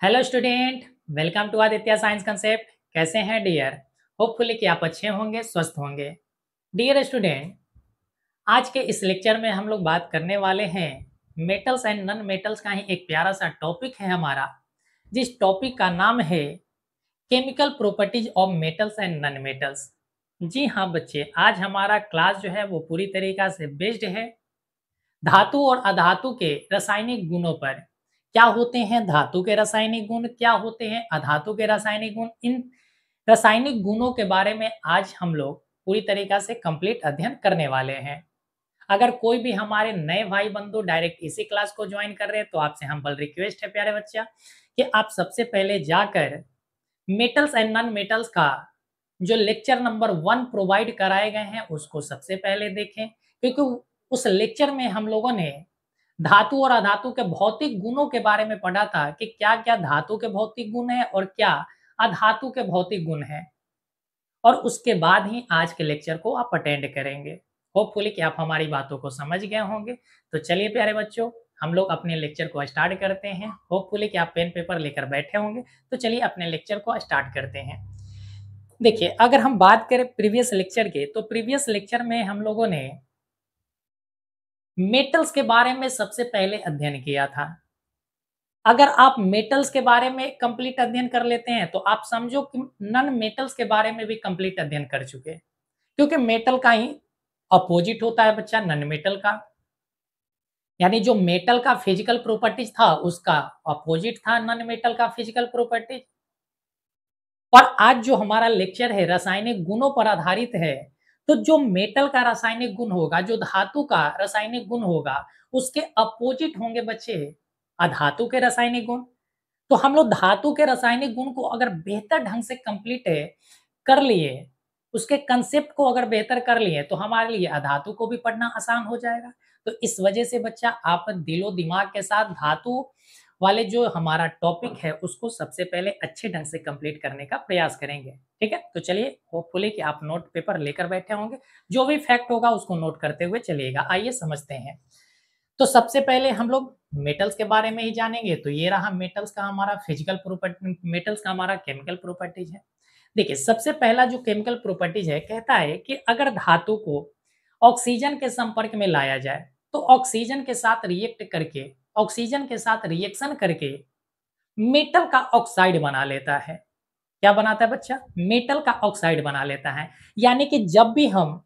Hello student, welcome to Aditya science concept. कैसे हैं dear? Hopefully कि आप अच्छे होंगे, स्वस्थ होंगे। डियर स्टूडेंट, आज के इस लेक्चर में हम लोग बात करने वाले हैं मेटल्स एंड नॉन मेटल्स का ही एक प्यारा सा टॉपिक है हमारा, जिस टॉपिक का नाम है chemical properties of metals and non metals. जी हाँ बच्चे, आज हमारा क्लास जो है वो पूरी तरीका से बेस्ड है धातु और अधातु के रासायनिक गुणों पर। क्या होते हैं धातु के रासायनिक गुण, क्या होते हैं अधातु के रासायनिक गुण, इन रासायनिक गुणों के बारे में आज हम लोग पूरी तरीका से कंप्लीट अध्ययन करने वाले हैं। अगर कोई भी हमारे नए भाई बंधु डायरेक्ट इसी क्लास को ज्वाइन कर रहे हैं तो आपसे हम्बल रिक्वेस्ट है प्यारे बच्चा कि आप सबसे पहले जाकर मेटल्स एंड नॉन मेटल्स का जो लेक्चर नंबर 1 प्रोवाइड कराए गए हैं उसको सबसे पहले देखें, क्योंकि उस लेक्चर में हम लोगों ने धातु और अधातु के भौतिक गुणों के बारे में पढ़ा था कि क्या क्या धातु के भौतिक गुण है और क्या अधातु के भौतिक गुण है, और उसके बाद ही आज के लेक्चर को आप अटेंड करेंगे। होपफुली कि आप हमारी बातों को समझ गए होंगे। तो चलिए प्यारे बच्चों, हम लोग अपने लेक्चर को स्टार्ट करते हैं। होपफुली कि आप पेन पेपर लेकर बैठे होंगे। तो चलिए अपने लेक्चर को स्टार्ट करते हैं। देखिए, अगर हम बात करें प्रीवियस लेक्चर के, तो प्रीवियस लेक्चर में हम लोगों ने मेटल्स के बारे में सबसे पहले अध्ययन किया था। अगर आप मेटल्स के बारे में कंप्लीट अध्ययन कर लेते हैं तो आप समझो कि नॉन मेटल्स के बारे में भी कंप्लीट अध्ययन कर चुके, क्योंकि मेटल का ही अपोजिट होता है बच्चा नॉन मेटल का। यानी जो मेटल का फिजिकल प्रॉपर्टीज था उसका अपोजिट था नॉन मेटल का फिजिकल प्रॉपर्टीज। और आज जो हमारा लेक्चर है रासायनिक गुणों पर आधारित है, तो जो मेटल का रासायनिक गुण होगा, जो धातु का रासायनिक गुण होगा, उसके अपोजिट होंगे बच्चे अधातु के रासायनिक गुण। तो हम लोग धातु के रासायनिक गुण को अगर बेहतर ढंग से कंप्लीट कर लिए, उसके कंसेप्ट को अगर बेहतर कर लिए, तो हमारे लिए अधातु को भी पढ़ना आसान हो जाएगा। तो इस वजह से बच्चा आप दिलो दिमाग के साथ धातु वाले जो हमारा टॉपिक है उसको सबसे पहले अच्छे ढंग से कंप्लीट करने का प्रयास करेंगे। ठीक है, तो चलिए, होपफुली कि आप नोट पेपर लेकर बैठे होंगे, जो भी फैक्ट होगा उसको नोट करते हुए चलिएगा। आइए समझते हैं। तो सबसे पहले हम लोग मेटल्स के बारे में ही जानेंगे। तो ये रहा मेटल्स का हमारा फिजिकल प्रॉपर्टी, मेटल्स का हमारा केमिकल प्रॉपर्टीज है। देखिए, सबसे पहला जो केमिकल प्रॉपर्टीज है कहता है कि अगर धातु को ऑक्सीजन के संपर्क में लाया जाए तो ऑक्सीजन के साथ रिएक्ट करके, ऑक्सीजन के साथ रिएक्शन करके मेटल का ऑक्साइड बना लेता है। क्या बनाता है बच्चा? मेटल का ऑक्साइड बना लेता है। यानी कि जब भी हम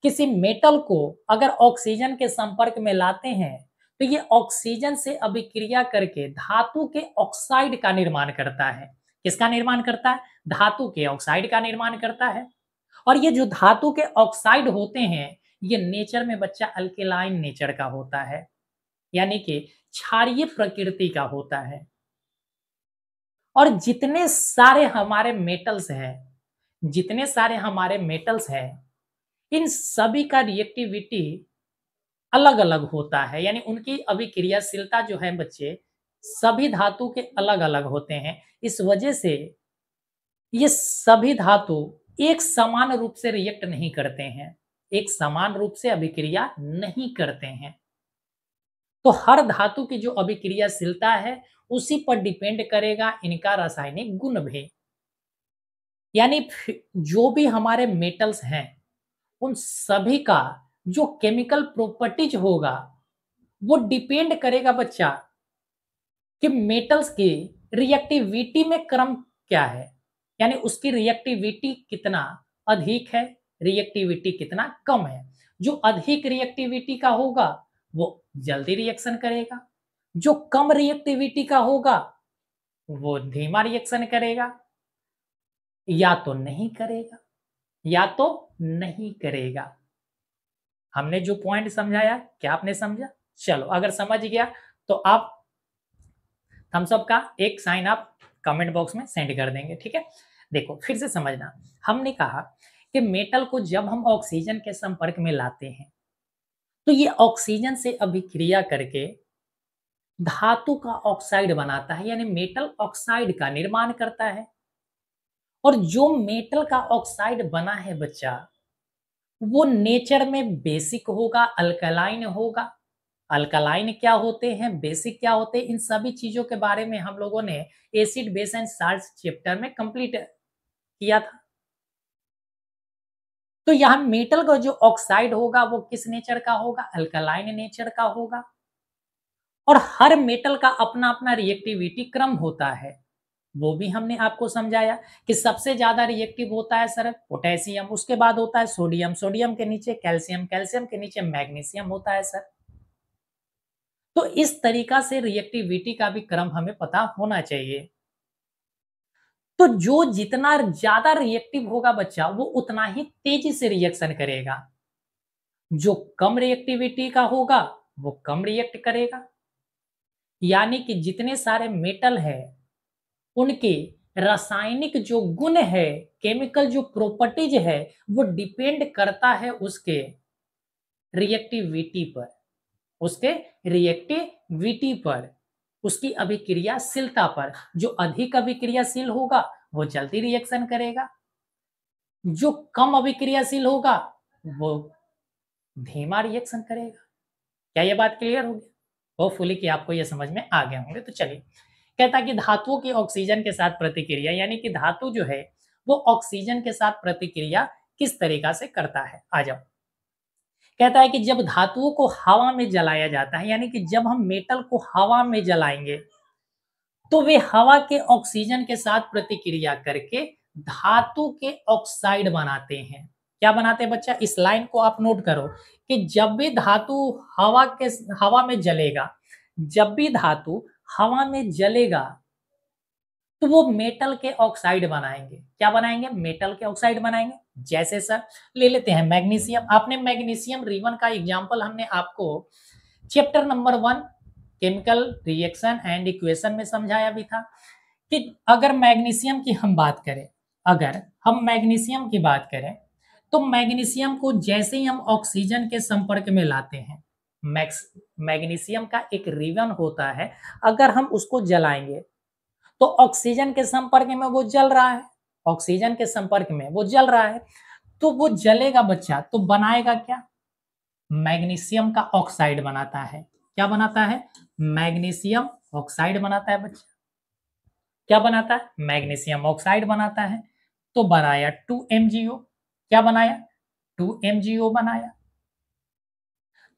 किसी मेटल को अगर ऑक्सीजन के संपर्क में लाते हैं तो ये ऑक्सीजन से अभिक्रिया करके धातु के ऑक्साइड का निर्माण करता है। किसका निर्माण करता है? धातु के ऑक्साइड का निर्माण करता है। और ये जो धातु के ऑक्साइड होते हैं, ये नेचर में बच्चा अल्केलाइन नेचर का होता है, यानी कि क्षारीय प्रकृति का होता है। और जितने सारे हमारे मेटल्स हैं, जितने सारे हमारे मेटल्स हैं, इन सभी का रिएक्टिविटी अलग-अलग होता है। यानी उनकी अभिक्रियाशीलता जो है बच्चे, सभी धातु के अलग-अलग होते हैं। इस वजह से ये सभी धातु एक समान रूप से रिएक्ट नहीं करते हैं, एक समान रूप से अभिक्रिया नहीं करते हैं। तो हर धातु की जो अभिक्रियाशीलता है उसी पर डिपेंड करेगा इनका रासायनिक गुण भी। यानी जो भी हमारे मेटल्स हैं उन सभी का जो केमिकल प्रॉपर्टीज होगा वो डिपेंड करेगा बच्चा कि मेटल्स की रिएक्टिविटी में क्रम क्या है। यानी उसकी रिएक्टिविटी कितना अधिक है, रिएक्टिविटी कितना कम है। जो अधिक रिएक्टिविटी का होगा वो जल्दी रिएक्शन करेगा, जो कम रिएक्टिविटी का होगा वो धीमा रिएक्शन करेगा, या तो नहीं करेगा, या तो नहीं करेगा। हमने जो पॉइंट समझाया, क्या आपने समझा? चलो, अगर समझ गया तो आप थम्स अप का एक साइन आप कमेंट बॉक्स में सेंड कर देंगे। ठीक है, देखो फिर से समझना। हमने कहा कि मेटल को जब हम ऑक्सीजन के संपर्क में लाते हैं तो ये ऑक्सीजन से अभिक्रिया करके धातु का ऑक्साइड बनाता है, यानी मेटल ऑक्साइड का निर्माण करता है। और जो मेटल का ऑक्साइड बना है बच्चा, वो नेचर में बेसिक होगा, अल्कलाइन होगा। अल्कलाइन क्या होते हैं, बेसिक क्या होते हैं, इन सभी चीजों के बारे में हम लोगों ने acid base and salts chapter में कंप्लीट किया था। तो यहाँ मेटल का जो ऑक्साइड होगा वो किस नेचर का होगा, अल्कलाइन नेचर का होगा। और हर मेटल का अपना अपना रिएक्टिविटी क्रम होता है, वो भी हमने आपको समझाया कि सबसे ज्यादा रिएक्टिव होता है सर पोटेशियम, उसके बाद होता है सोडियम, सोडियम के नीचे कैल्शियम, कैल्शियम के नीचे मैग्नीशियम होता है सर। तो इस तरीका से रिएक्टिविटी का भी क्रम हमें पता होना चाहिए। तो जो जितना ज्यादा रिएक्टिव होगा बच्चा वो उतना ही तेजी से रिएक्शन करेगा, जो कम रिएक्टिविटी का होगा वो कम रिएक्ट करेगा। यानी कि जितने सारे मेटल है उनके रासायनिक जो गुण है, केमिकल जो प्रॉपर्टीज है, वो डिपेंड करता है उसके रिएक्टिविटी पर, उसके रिएक्टिविटी पर, उसकी अभिक्रियाशीलता पर। जो अधिक अभिक्रियाशील होगा वो जल्दी रिएक्शन करेगा, जो कम अभिक्रियाशील होगा वो धीमा रिएक्शन करेगा। क्या ये बात क्लियर होगी? होपफुली कि आपको ये समझ में आ गए होंगे। तो चलिए, कहता कि धातुओं की ऑक्सीजन के साथ प्रतिक्रिया, यानी कि धातु जो है वो ऑक्सीजन के साथ प्रतिक्रिया किस तरीका से करता है। आ जाओ, कहता है कि जब धातुओं को हवा में जलाया जाता है, यानी कि जब हम मेटल को हवा में जलाएंगे तो वे हवा के ऑक्सीजन के साथ प्रतिक्रिया करके धातु के ऑक्साइड बनाते हैं। क्या बनाते हैं बच्चा, इस लाइन को आप नोट करो कि जब भी धातु हवा में जलेगा, जब भी धातु हवा में जलेगा तो वो मेटल के ऑक्साइड बनाएंगे। क्या बनाएंगे, मेटल के ऑक्साइड बनाएंगे। जैसे सर ले लेते हैं मैग्नीशियम, आपने मैग्नीशियम रिवन का एग्जांपल हमने आपको chapter number 1 chemical reaction and equation में समझाया भी था कि अगर मैग्नीशियम की हम बात करें, अगर हम मैग्नीशियम की बात करें तो मैग्नीशियम को जैसे ही हम ऑक्सीजन के संपर्क में लाते हैं, मैग्नीशियम का एक रिवन होता है, अगर हम उसको जलाएंगे तो ऑक्सीजन के संपर्क में वो जल रहा है, ऑक्सीजन के संपर्क में वो जल रहा है, तो वो जलेगा बच्चा तो बनाएगा क्या, मैग्नीशियम का ऑक्साइड बनाता है। क्या बनाता है, मैग्नीशियम ऑक्साइड बनाता है बच्चा। क्या बनाता है, मैग्नीशियम ऑक्साइड बनाता है। तो बनाया 2MgO। क्या बनाया, 2MgO बनाया।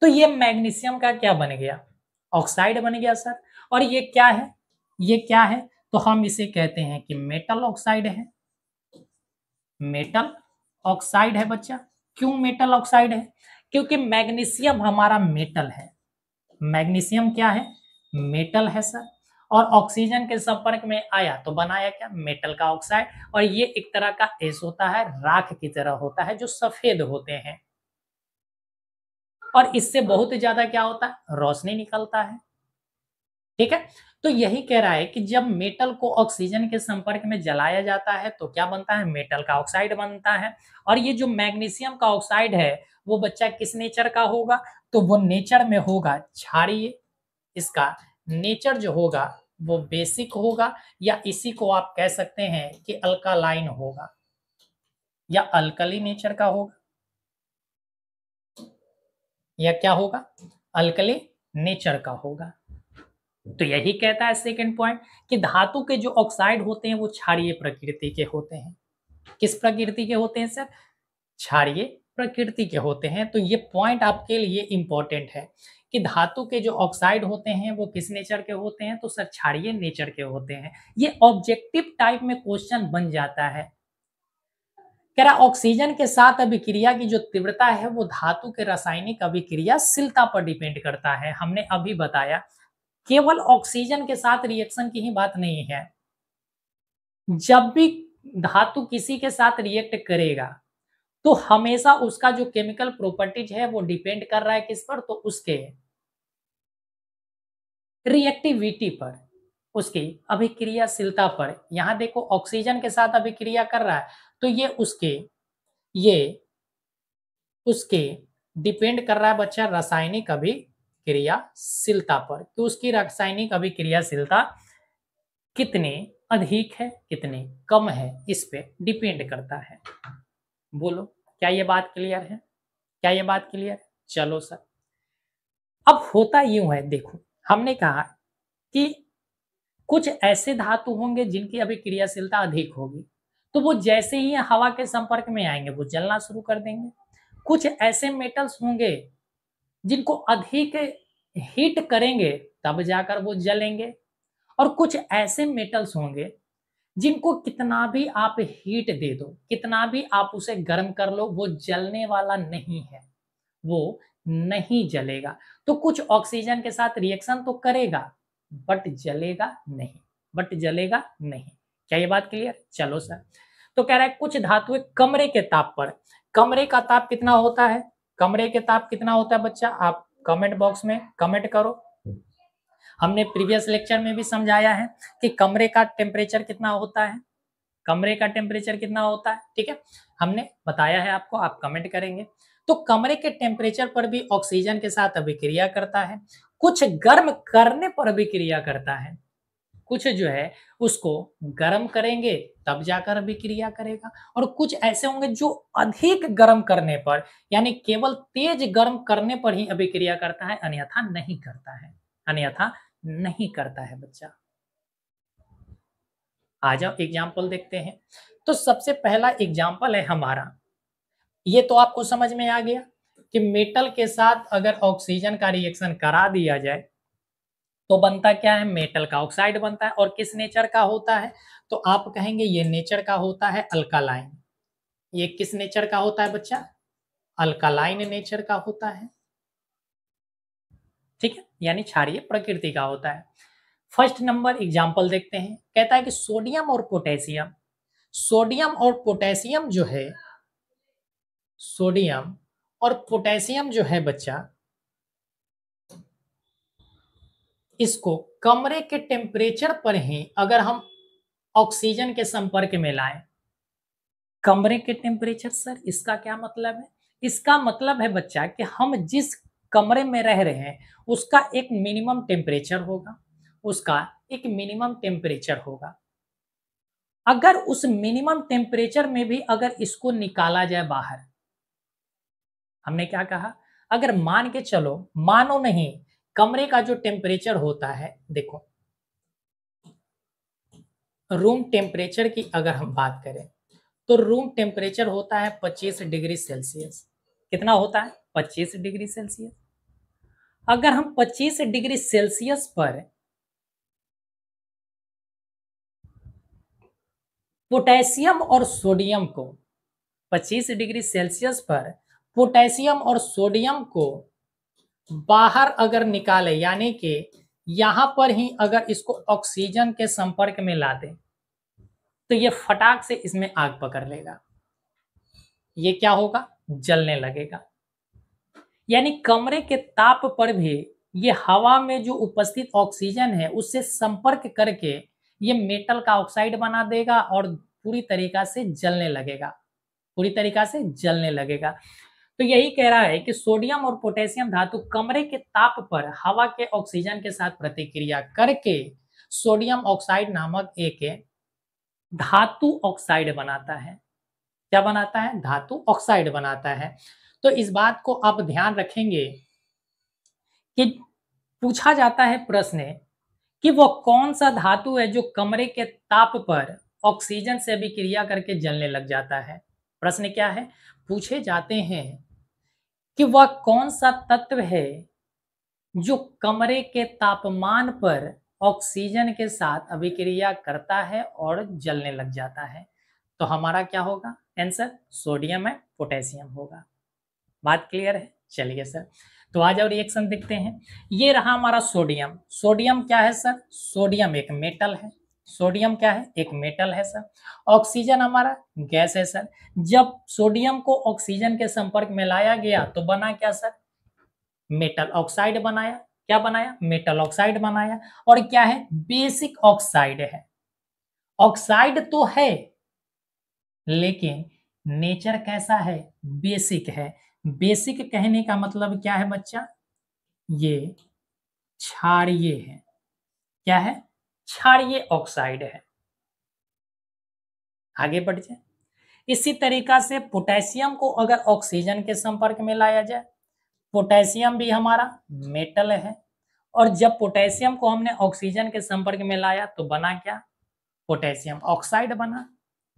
तो ये मैग्नीशियम का क्या बन गया, ऑक्साइड बन गया सर। और ये क्या है, ये क्या है, तो हम इसे कहते हैं कि मेटल ऑक्साइड है। मेटल ऑक्साइड है बच्चा। क्यों मेटल ऑक्साइड है, क्योंकि मैग्नीशियम हमारा मेटल है। मैग्नीशियम क्या है, मेटल है सर। और ऑक्सीजन के संपर्क में आया तो बनाया क्या, मेटल का ऑक्साइड। और ये एक तरह का एस होता है, राख की तरह होता है, जो सफेद होते हैं। और इससे बहुत ज्यादा क्या होता है, रोशनी निकलता है। ठीक है, तो यही कह रहा है कि जब मेटल को ऑक्सीजन के संपर्क में जलाया जाता है तो क्या बनता है, मेटल का ऑक्साइड बनता है। और ये जो मैग्नीशियम का ऑक्साइड है वो बच्चा किस नेचर का होगा, तो वो नेचर में होगा क्षारीय। इसका नेचर जो होगा वो बेसिक होगा, या इसी को आप कह सकते हैं कि अल्कालाइन होगा, या अल्कली नेचर का होगा, या क्या होगा, अल्कली नेचर का होगा। तो यही कहता है सेकंड पॉइंट कि धातु के जो ऑक्साइड होते हैं वो क्षारीय प्रकृति के होते हैं। किस प्रकृति के होते हैं सर, क्षारीय प्रकृति के होते हैं। तो ये पॉइंट आपके लिए इंपॉर्टेंट है कि धातु के जो ऑक्साइड होते हैं वो किस नेचर के होते हैं, तो सर क्षारीय नेचर के होते हैं। ये ऑब्जेक्टिव टाइप में क्वेश्चन बन जाता है। कह रहा ऑक्सीजन के साथ अभिक्रिया की जो तीव्रता है वो धातु के रासायनिक अभिक्रियाशीलता पर डिपेंड करता है। हमने अभी बताया केवल ऑक्सीजन के साथ रिएक्शन की ही बात नहीं है, जब भी धातु किसी के साथ रिएक्ट करेगा तो हमेशा उसका जो केमिकल प्रॉपर्टीज है वो डिपेंड कर रहा है किस पर, तो उसके रिएक्टिविटी पर, उसकी अभिक्रियाशीलता पर। यहां देखो ऑक्सीजन के साथ अभिक्रिया कर रहा है तो ये उसके डिपेंड कर रहा है बच्चा रासायनिक अभिक्रियाशीलता पर, कि उसकी रासायनिक अभिक्रियाशीलता कितनी अधिक है कितनी कम है, इस पे डिपेंड करता है। बोलो क्या ये बात क्लियर है, क्या ये बात क्लियर है? चलो सर, अब होता यूं है, देखो हमने कहा कि कुछ ऐसे धातु होंगे जिनकी अभिक्रियाशीलता अधिक होगी, तो वो जैसे ही हवा के संपर्क में आएंगे वो जलना शुरू कर देंगे। कुछ ऐसे मेटल्स होंगे जिनको अधिक हीट करेंगे तब जाकर वो जलेंगे, और कुछ ऐसे मेटल्स होंगे जिनको कितना भी आप हीट दे दो, कितना भी आप उसे गर्म कर लो, वो जलने वाला नहीं है, वो नहीं जलेगा। तो कुछ ऑक्सीजन के साथ रिएक्शन तो करेगा बट जलेगा नहीं, बट जलेगा नहीं। क्या ये बात क्लियर? चलो सर। तो कह रहा है कुछ धातुएं कमरे के ताप पर, कमरे का ताप कितना होता है, कमरे के ताप कितना होता है बच्चा, आप कमेंट बॉक्स में कमेंट करो। हमने प्रीवियस लेक्चर में भी समझाया है कि कमरे का टेम्परेचर कितना होता है, कमरे का टेम्परेचर कितना होता है, ठीक है, हमने बताया है आपको, आप कमेंट करेंगे। तो कमरे के टेम्परेचर पर भी ऑक्सीजन के साथ अभिक्रिया करता है, कुछ गर्म करने पर अभिक्रिया करता है, कुछ जो है उसको गर्म करेंगे तब जाकर अभिक्रिया करेगा, और कुछ ऐसे होंगे जो अधिक गर्म करने पर, यानी केवल तेज गर्म करने पर ही अभिक्रिया करता है, अन्यथा नहीं करता है, अन्यथा नहीं करता है बच्चा। आ जाओ एग्जाम्पल देखते हैं। तो सबसे पहला एग्जाम्पल है हमारा, ये तो आपको समझ में आ गया कि मेटल के साथ अगर ऑक्सीजन का रिएक्शन करा दिया जाए तो बनता क्या है, मेटल का ऑक्साइड बनता है, और किस नेचर का होता है, तो आप कहेंगे ये नेचर का होता है अल्कालाइन। ये किस नेचर का होता है बच्चा, अल्कालाइन नेचर का होता है, ठीक है, यानी क्षारीय प्रकृति का होता है। फर्स्ट नंबर एग्जाम्पल देखते हैं, कहता है कि सोडियम और पोटेशियम, सोडियम और पोटेशियम जो है, सोडियम और पोटेशियम जो है बच्चा, इसको कमरे के टेम्परेचर पर ही अगर हम ऑक्सीजन के संपर्क में लाएं, कमरे के टेम्परेचर सर इसका क्या मतलब है, इसका मतलब है बच्चा कि हम जिस कमरे में रह रहे हैं उसका एक मिनिमम टेम्परेचर होगा, उसका एक मिनिमम टेम्परेचर होगा। अगर उस मिनिमम टेम्परेचर में भी अगर इसको निकाला जाए बाहर, हमने क्या कहा, अगर मान के चलो, मानो नहीं, कमरे का जो टेम्परेचर होता है, देखो रूम टेम्परेचर की अगर हम बात करें तो रूम टेम्परेचर होता है 25 डिग्री सेल्सियस। कितना होता है, 25 डिग्री सेल्सियस। अगर हम 25 डिग्री सेल्सियस पर पोटेशियम और सोडियम को, 25 डिग्री सेल्सियस पर पोटेशियम और सोडियम को बाहर अगर निकाले, यानी कि यहां पर ही अगर इसको ऑक्सीजन के संपर्क में ला दें, तो ये फटाक से इसमें आग पकड़ लेगा, ये क्या होगा, जलने लगेगा। यानी कमरे के ताप पर भी ये हवा में जो उपस्थित ऑक्सीजन है उससे संपर्क करके ये मेटल का ऑक्साइड बना देगा और पूरी तरीका से जलने लगेगा, पूरी तरीका से जलने लगेगा। तो यही कह रहा है कि सोडियम और पोटेशियम धातु कमरे के ताप पर हवा के ऑक्सीजन के साथ प्रतिक्रिया करके सोडियम ऑक्साइड नामक एक धातु ऑक्साइड बनाता है। क्या बनाता है, धातु ऑक्साइड बनाता है। तो इस बात को आप ध्यान रखेंगे कि पूछा जाता है प्रश्न कि वो कौन सा धातु है जो कमरे के ताप पर ऑक्सीजन से अभिक्रिया करके जलने लग जाता है। प्रश्न क्या है, पूछे जाते हैं कि वह कौन सा तत्व है जो कमरे के तापमान पर ऑक्सीजन के साथ अभिक्रिया करता है और जलने लग जाता है। तो हमारा क्या होगा आंसर, सोडियम है, पोटेशियम होगा। बात क्लियर है? चलिए सर, तो आ जाओ रिएक्शन देखते हैं। ये रहा हमारा सोडियम। सोडियम क्या है सर, सोडियम एक मेटल है, सोडियम क्या है, एक मेटल है सर। ऑक्सीजन हमारा गैस है सर। जब सोडियम को ऑक्सीजन के संपर्क में लाया गया तो बना क्या सर, मेटल ऑक्साइड बनाया। क्या बनाया, मेटल ऑक्साइड बनाया। और क्या है, बेसिक ऑक्साइड है। ऑक्साइड तो है लेकिन नेचर कैसा है, बेसिक है। बेसिक कहने का मतलब क्या है बच्चा, ये क्षारीय है। क्या है, क्षारीय ऑक्साइड है। आगे बढ़ जाए। इसी तरीका से पोटेशियम को अगर ऑक्सीजन के संपर्क में लाया जाए पोटेशियम भी हमारा मेटल है, और जब पोटेशियम को हमने ऑक्सीजन के संपर्क में लाया तो बना क्या? पोटेशियम ऑक्साइड बना।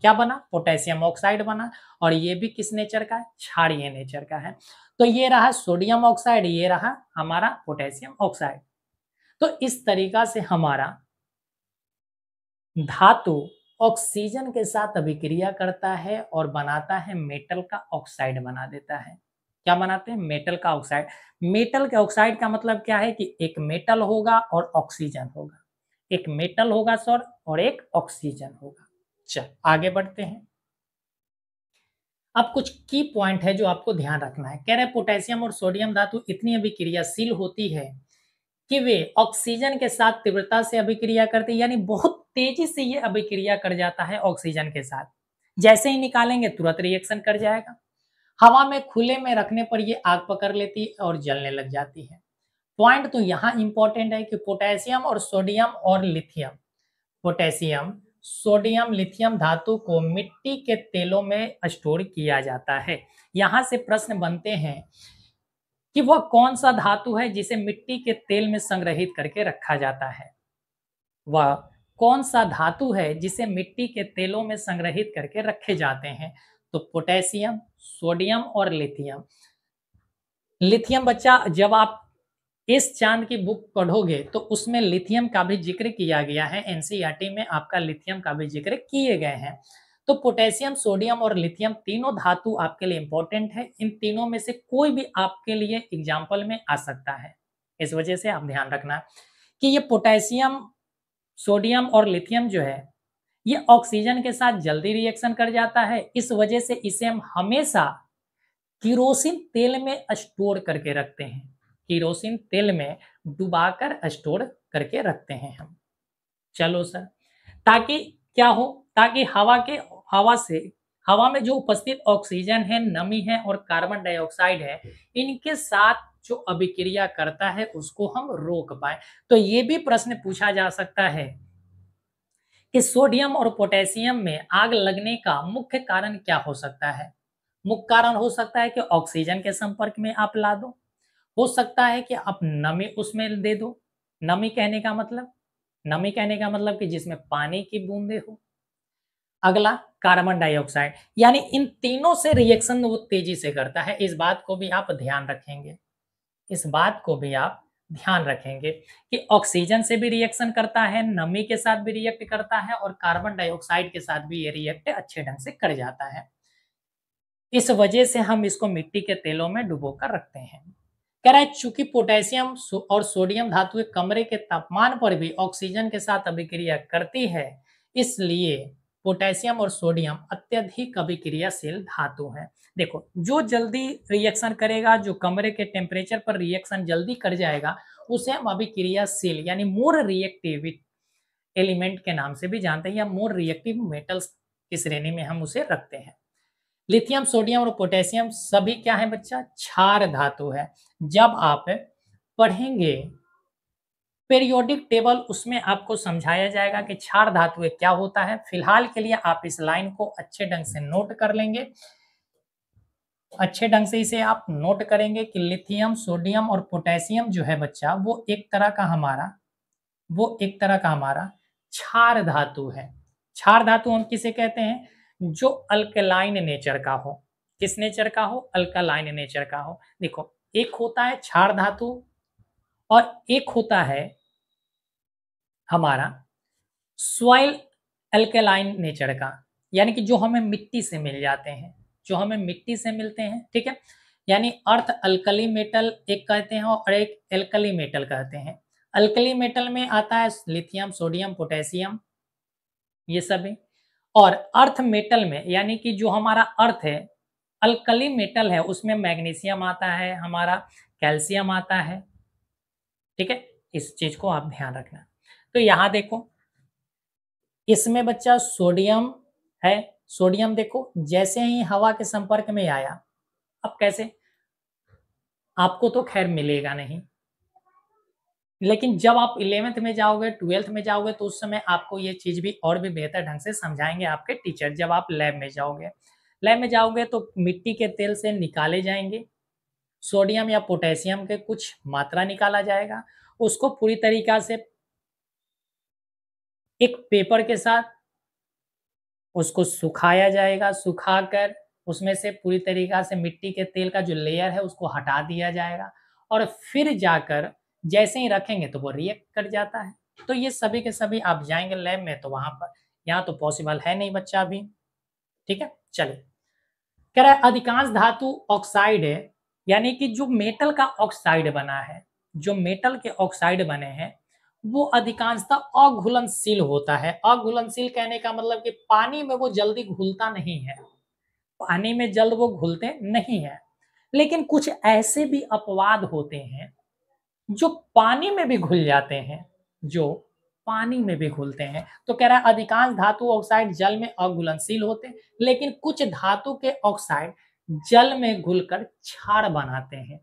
क्या बना? पोटेशियम ऑक्साइड बना। और ये भी किस नेचर का है? क्षारीय नेचर का है। तो ये रहा सोडियम ऑक्साइड, ये रहा हमारा पोटेशियम ऑक्साइड। तो इस तरीका से हमारा धातु ऑक्सीजन के साथ अभिक्रिया करता है और बनाता है मेटल का ऑक्साइड बना देता है। क्या बनाते हैं? मेटल का ऑक्साइड। मेटल के ऑक्साइड का मतलब क्या है कि एक मेटल होगा और ऑक्सीजन होगा, एक मेटल होगा सर और एक ऑक्सीजन होगा। चल आगे बढ़ते हैं। अब कुछ की पॉइंट है जो आपको ध्यान रखना है। कह रहे पोटेशियम और सोडियम धातु इतनी अभिक्रियाशील होती है कि वे ऑक्सीजन के साथ तीव्रता से अभिक्रिया करते हैं, यानी बहुत तेजी से ये अभिक्रिया कर जाता है ऑक्सीजन के साथ। जैसे ही निकालेंगे तुरंत रिएक्शन कर जाएगा। हवा में खुले में रखने पर ये आग पकड़ लेती है और जलने लग जाती है। पॉइंट तो यहाँ इंपॉर्टेंट है कि पोटेशियम और सोडियम और लिथियम, पोटेशियम सोडियम लिथियम धातु को मिट्टी के तेलों में स्टोर किया जाता है। यहां से प्रश्न बनते हैं कि वह कौन सा धातु है जिसे मिट्टी के तेल में संग्रहित करके रखा जाता है? वह कौन सा धातु है जिसे मिट्टी के तेलों में संग्रहित करके रखे जाते हैं? तो पोटेशियम, सोडियम और लिथियम। लिथियम बच्चा जब आप इस चांद की बुक पढ़ोगे तो उसमें लिथियम का भी जिक्र किया गया है। एनसीईआरटी में आपका लिथियम का भी जिक्र किए गए हैं। तो पोटेशियम, सोडियम और लिथियम तीनों धातु आपके लिए इंपॉर्टेंट है। इन तीनों में से कोई भी आपके लिए एग्जाम्पल में आ सकता है। इस वजह से आप ध्यान रखना कि ये पोटेशियम, सोडियम और लिथियम जो है ये ऑक्सीजन के साथ जल्दी रिएक्शन कर जाता है। इस वजह से इसे हम हमेशा किरोसिन तेल में स्टोर करके रखते हैं। किरोसिन तेल में डुबाकर स्टोर करके रखते हैं हम। चलो सर, ताकि क्या हो? ताकि हवा में जो उपस्थित ऑक्सीजन है, नमी है और कार्बन डाइऑक्साइड है, इनके साथ जो अभिक्रिया करता है उसको हम रोक पाए। तो ये भी प्रश्न पूछा जा सकता है कि सोडियम और पोटेशियम में आग लगने का मुख्य कारण क्या हो सकता है? मुख्य कारण हो सकता है कि ऑक्सीजन के संपर्क में आप ला दो, हो सकता है कि आप नमी उसमें दे दो। नमी कहने का मतलब, नमी कहने का मतलब कि जिसमें पानी की बूंदे हो। अगला कार्बन डाइऑक्साइड, यानी इन तीनों से रिएक्शन वो तेजी से करता है। इस बात को भी आप ध्यान रखेंगे, इस बात को भी आप ध्यान रखेंगे कि ऑक्सीजन से भी रिएक्शन करता है, नमी के साथ भी रिएक्ट करता है और कार्बन डाइऑक्साइड के साथ भी ये रिएक्ट अच्छे ढंग से कर जाता है। इस वजह से हम इसको मिट्टी के तेलों में डुबो कर रखते हैं। कह रहा है चूंकि पोटेशियम और सोडियम धातुएं कमरे के तापमान पर भी ऑक्सीजन के साथ अभिक्रिया करती है, इसलिए पोटेशियम और सोडियम अत्यधिक अभिक्रियाशील धातु हैं। देखो, जो जल्दी रिएक्शन करेगा, जो कमरे के टेम्परेचर पर रिएक्शन जल्दी कर जाएगा, उसे हम अभिक्रियाशील यानी मोर रिएक्टिव एलिमेंट के नाम से भी जानते हैं, या मोर रिएक्टिव मेटल्स की श्रेणी में हम उसे रखते हैं। लिथियम, सोडियम और पोटेशियम सभी क्या है बच्चा? क्षार धातु है। जब आप पढ़ेंगे पीरियोडिक टेबल, उसमें आपको समझाया जाएगा कि क्षार धातु क्या होता है। फिलहाल के लिए आप इस लाइन को अच्छे ढंग से नोट कर लेंगे, अच्छे ढंग से इसे आप नोट करेंगे कि लिथियम, सोडियम और पोटेशियम जो है बच्चा वो एक तरह का हमारा क्षार धातु है। क्षार धातु हम किसे कहते हैं? जो अल्कलाइन नेचर का हो। किस नेचर का हो? अल्कलाइन नेचर का हो। देखो, एक होता है क्षार धातु और एक होता है हमारा सॉइल अल्कलाइन नेचर का, यानी कि जो हमें मिट्टी से मिल जाते हैं, जो हमें मिट्टी से मिलते हैं। ठीक है, यानी अर्थ अल्कली मेटल एक कहते हैं और एक एल्कली मेटल कहते हैं। अल्कली मेटल में आता है लिथियम, सोडियम, पोटेशियम, ये सभी। और अर्थ मेटल में, यानी कि जो हमारा अर्थ है, अल्कली मेटल है, उसमें मैग्नीशियम आता है, हमारा कैल्शियम आता है। ठीक है, इस चीज को आप ध्यान रखना। तो यहां देखो, इसमें बच्चा सोडियम है। सोडियम देखो जैसे ही हवा के संपर्क में आया, अब कैसे? आपको तो खैर मिलेगा नहीं, लेकिन जब आप 11th में जाओगे, 12th में जाओगे, तो उस समय आपको ये चीज भी और भी बेहतर ढंग से समझाएंगे आपके टीचर। जब आप लैब में जाओगे, लैब में जाओगे तो मिट्टी के तेल से निकाले जाएंगे सोडियम या पोटेशियम के कुछ मात्रा निकाला जाएगा, उसको पूरी तरीका से एक पेपर के साथ उसको सुखाया जाएगा, सुखाकर उसमें से पूरी तरीका से मिट्टी के तेल का जो लेयर है उसको हटा दिया जाएगा और फिर जाकर जैसे ही रखेंगे तो वो रिएक्ट कर जाता है। तो ये सभी के सभी आप जाएँगे लैब में तो वहाँ पर, यहाँ तो पॉसिबल है नहीं बच्चा अभी, ठीक है? चलिए, कह रहा है अधिकांश धातु ऑक्साइड है, यानी कि जो मेटल का ऑक्साइड बना है, जो मेटल के ऑक्साइड बने हैं, वो अधिकांशतः अघुलनशील होता है। अघुलनशील कहने का मतलब कि पानी में वो जल्दी घुलता नहीं है, पानी में जल्द वो घुलते नहीं है। लेकिन कुछ ऐसे भी अपवाद होते हैं जो पानी में भी घुल जाते हैं, जो पानी में भी घुलते हैं। तो कह रहा है अधिकांश धातु ऑक्साइड जल में अघुलनशील होते हैं, लेकिन कुछ धातु के ऑक्साइड जल में घुलकर क्षार बनाते हैं,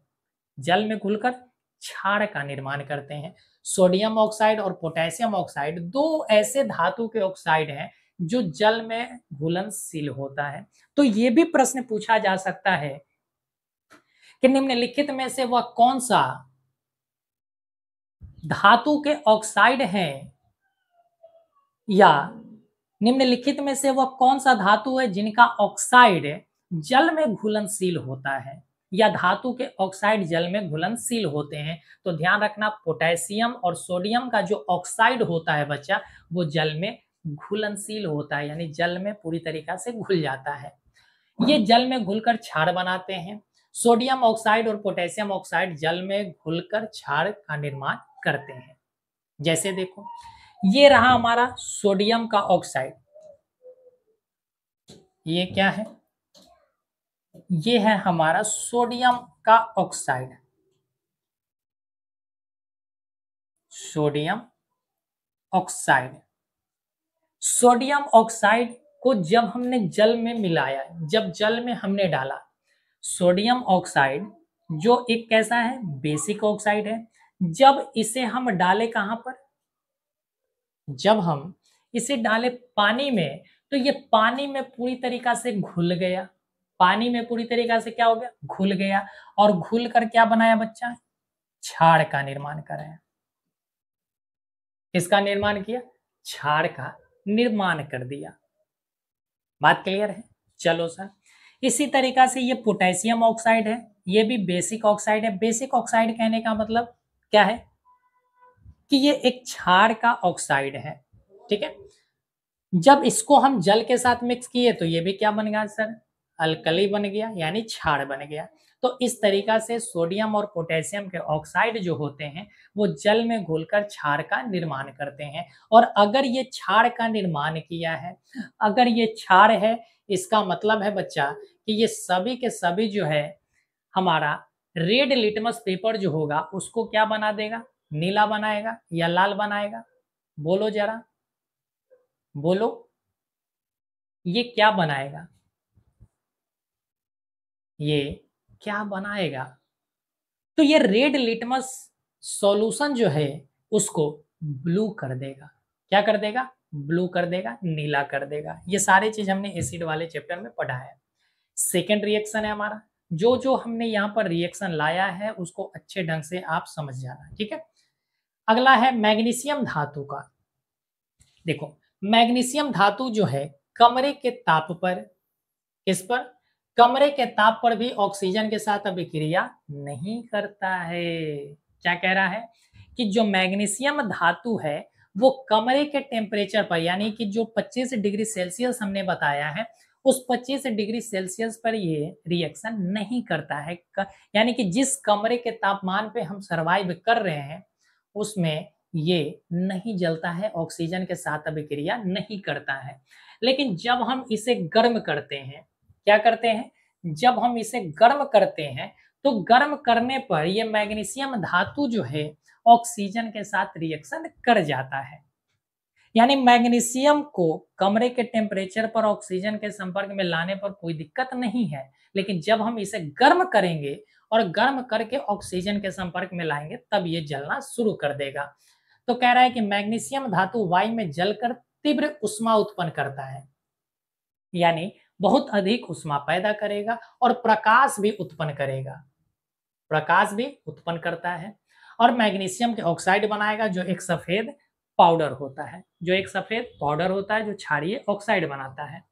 जल में घुलकर क्षार का निर्माण करते हैं। सोडियम ऑक्साइड और पोटेशियम ऑक्साइड दो ऐसे धातु के ऑक्साइड हैं जो जल में घुलनशील होता है। तो ये भी प्रश्न पूछा जा सकता है कि निम्नलिखित में से वह कौन सा धातु के ऑक्साइड हैं, या निम्नलिखित में से वह कौन सा धातु है जिनका ऑक्साइड जल में घुलनशील होता है, या धातु के ऑक्साइड जल में घुलनशील होते हैं। तो ध्यान रखना, पोटेशियम और सोडियम का जो ऑक्साइड होता है बच्चा, वो जल में घुलनशील होता है, यानी जल में पूरी तरीका से घुल जाता है। ये जल में घुलकर क्षार बनाते हैं। सोडियम ऑक्साइड और पोटेशियम ऑक्साइड जल में घुलकर क्षार का निर्माण करते हैं। जैसे देखो, ये रहा हमारा सोडियम का ऑक्साइड, ये क्या है, ये है हमारा सोडियम का oxide, sodium oxide. Sodium oxide को जब हमने जल में मिलाया, जब जल में हमने डाला, सोडियम ऑक्साइड जो एक कैसा है, बेसिक ऑक्साइड है। जब इसे हम डाले कहां पर, जब हम इसे डाले पानी में, तो ये पानी में पूरी तरीका से घुल गया, पानी में पूरी तरीका से क्या हो गया, घुल गया, और घुल कर क्या बनाया बच्चा, क्षार का निर्माण कराया। किसका निर्माण किया, क्षार का निर्माण कर दिया। बात क्लियर है? चलो सर, इसी तरीका से ये पोटेशियम ऑक्साइड है, ये भी बेसिक ऑक्साइड है। बेसिक ऑक्साइड कहने का मतलब क्या है कि ये एक क्षार का ऑक्साइड है, ठीक है। जब इसको हम जल के साथ मिक्स किए तो ये भी क्या बन गया सर, अल्कली बन गया, यानी क्षार बन गया। तो इस तरीका से सोडियम और पोटेशियम के ऑक्साइड जो होते हैं वो जल में घुलकर क्षार का निर्माण करते हैं। और अगर ये क्षार का निर्माण किया है, अगर ये क्षार है, इसका मतलब है बच्चा कि ये सभी के सभी जो है हमारा रेड लिटमस पेपर जो होगा उसको क्या बना देगा, नीला बनाएगा या लाल बनाएगा, बोलो जरा, बोलो, ये क्या बनाएगा, ये क्या बनाएगा। तो ये रेड लिटमस सॉल्यूशन जो है उसको ब्लू कर देगा, क्या कर देगा, ब्लू कर देगा, नीला कर देगा। ये सारे चीज हमने एसिड वाले चैप्टर में पढ़ा है। सेकेंड रिएक्शन है हमारा, जो जो हमने यहाँ पर रिएक्शन लाया है उसको अच्छे ढंग से आप समझ जाना, ठीक है। अगला है मैग्नीशियम धातु का। देखो, मैग्नीशियम धातु जो है कमरे के ताप पर, किस पर, कमरे के ताप पर भी ऑक्सीजन के साथ अभिक्रिया नहीं करता है। क्या कह रहा है कि जो मैग्नीशियम धातु है वो कमरे के टेम्परेचर पर, यानी कि जो 25 डिग्री सेल्सियस हमने बताया है, उस 25 डिग्री सेल्सियस पर ये रिएक्शन नहीं करता है। यानी कि जिस कमरे के तापमान पे हम सरवाइव कर रहे हैं उसमें ये नहीं जलता है, ऑक्सीजन के साथ अभिक्रिया नहीं करता है। लेकिन जब हम इसे गर्म करते हैं, क्या करते हैं, जब हम इसे गर्म करते हैं तो गर्म करने पर यह मैग्नीशियम धातु जो है ऑक्सीजन के साथ रिएक्शन कर जाता है। यानी मैग्नीशियम को कमरे के टेम्परेचर पर ऑक्सीजन के संपर्क में लाने पर कोई दिक्कत नहीं है, लेकिन जब हम इसे गर्म करेंगे और गर्म करके ऑक्सीजन के संपर्क में लाएंगे तब ये जलना शुरू कर देगा। तो कह रहा है कि मैग्नीशियम धातु वायु में जलकर तीव्र ऊष्मा उत्पन्न करता है, यानी बहुत अधिक ऊष्मा पैदा करेगा और प्रकाश भी उत्पन्न करेगा। प्रकाश भी उत्पन्न करता है, और मैग्नीशियम के ऑक्साइड बनाएगा जो एक सफेद पाउडर होता है, जो क्षारीय ऑक्साइड बनाता है।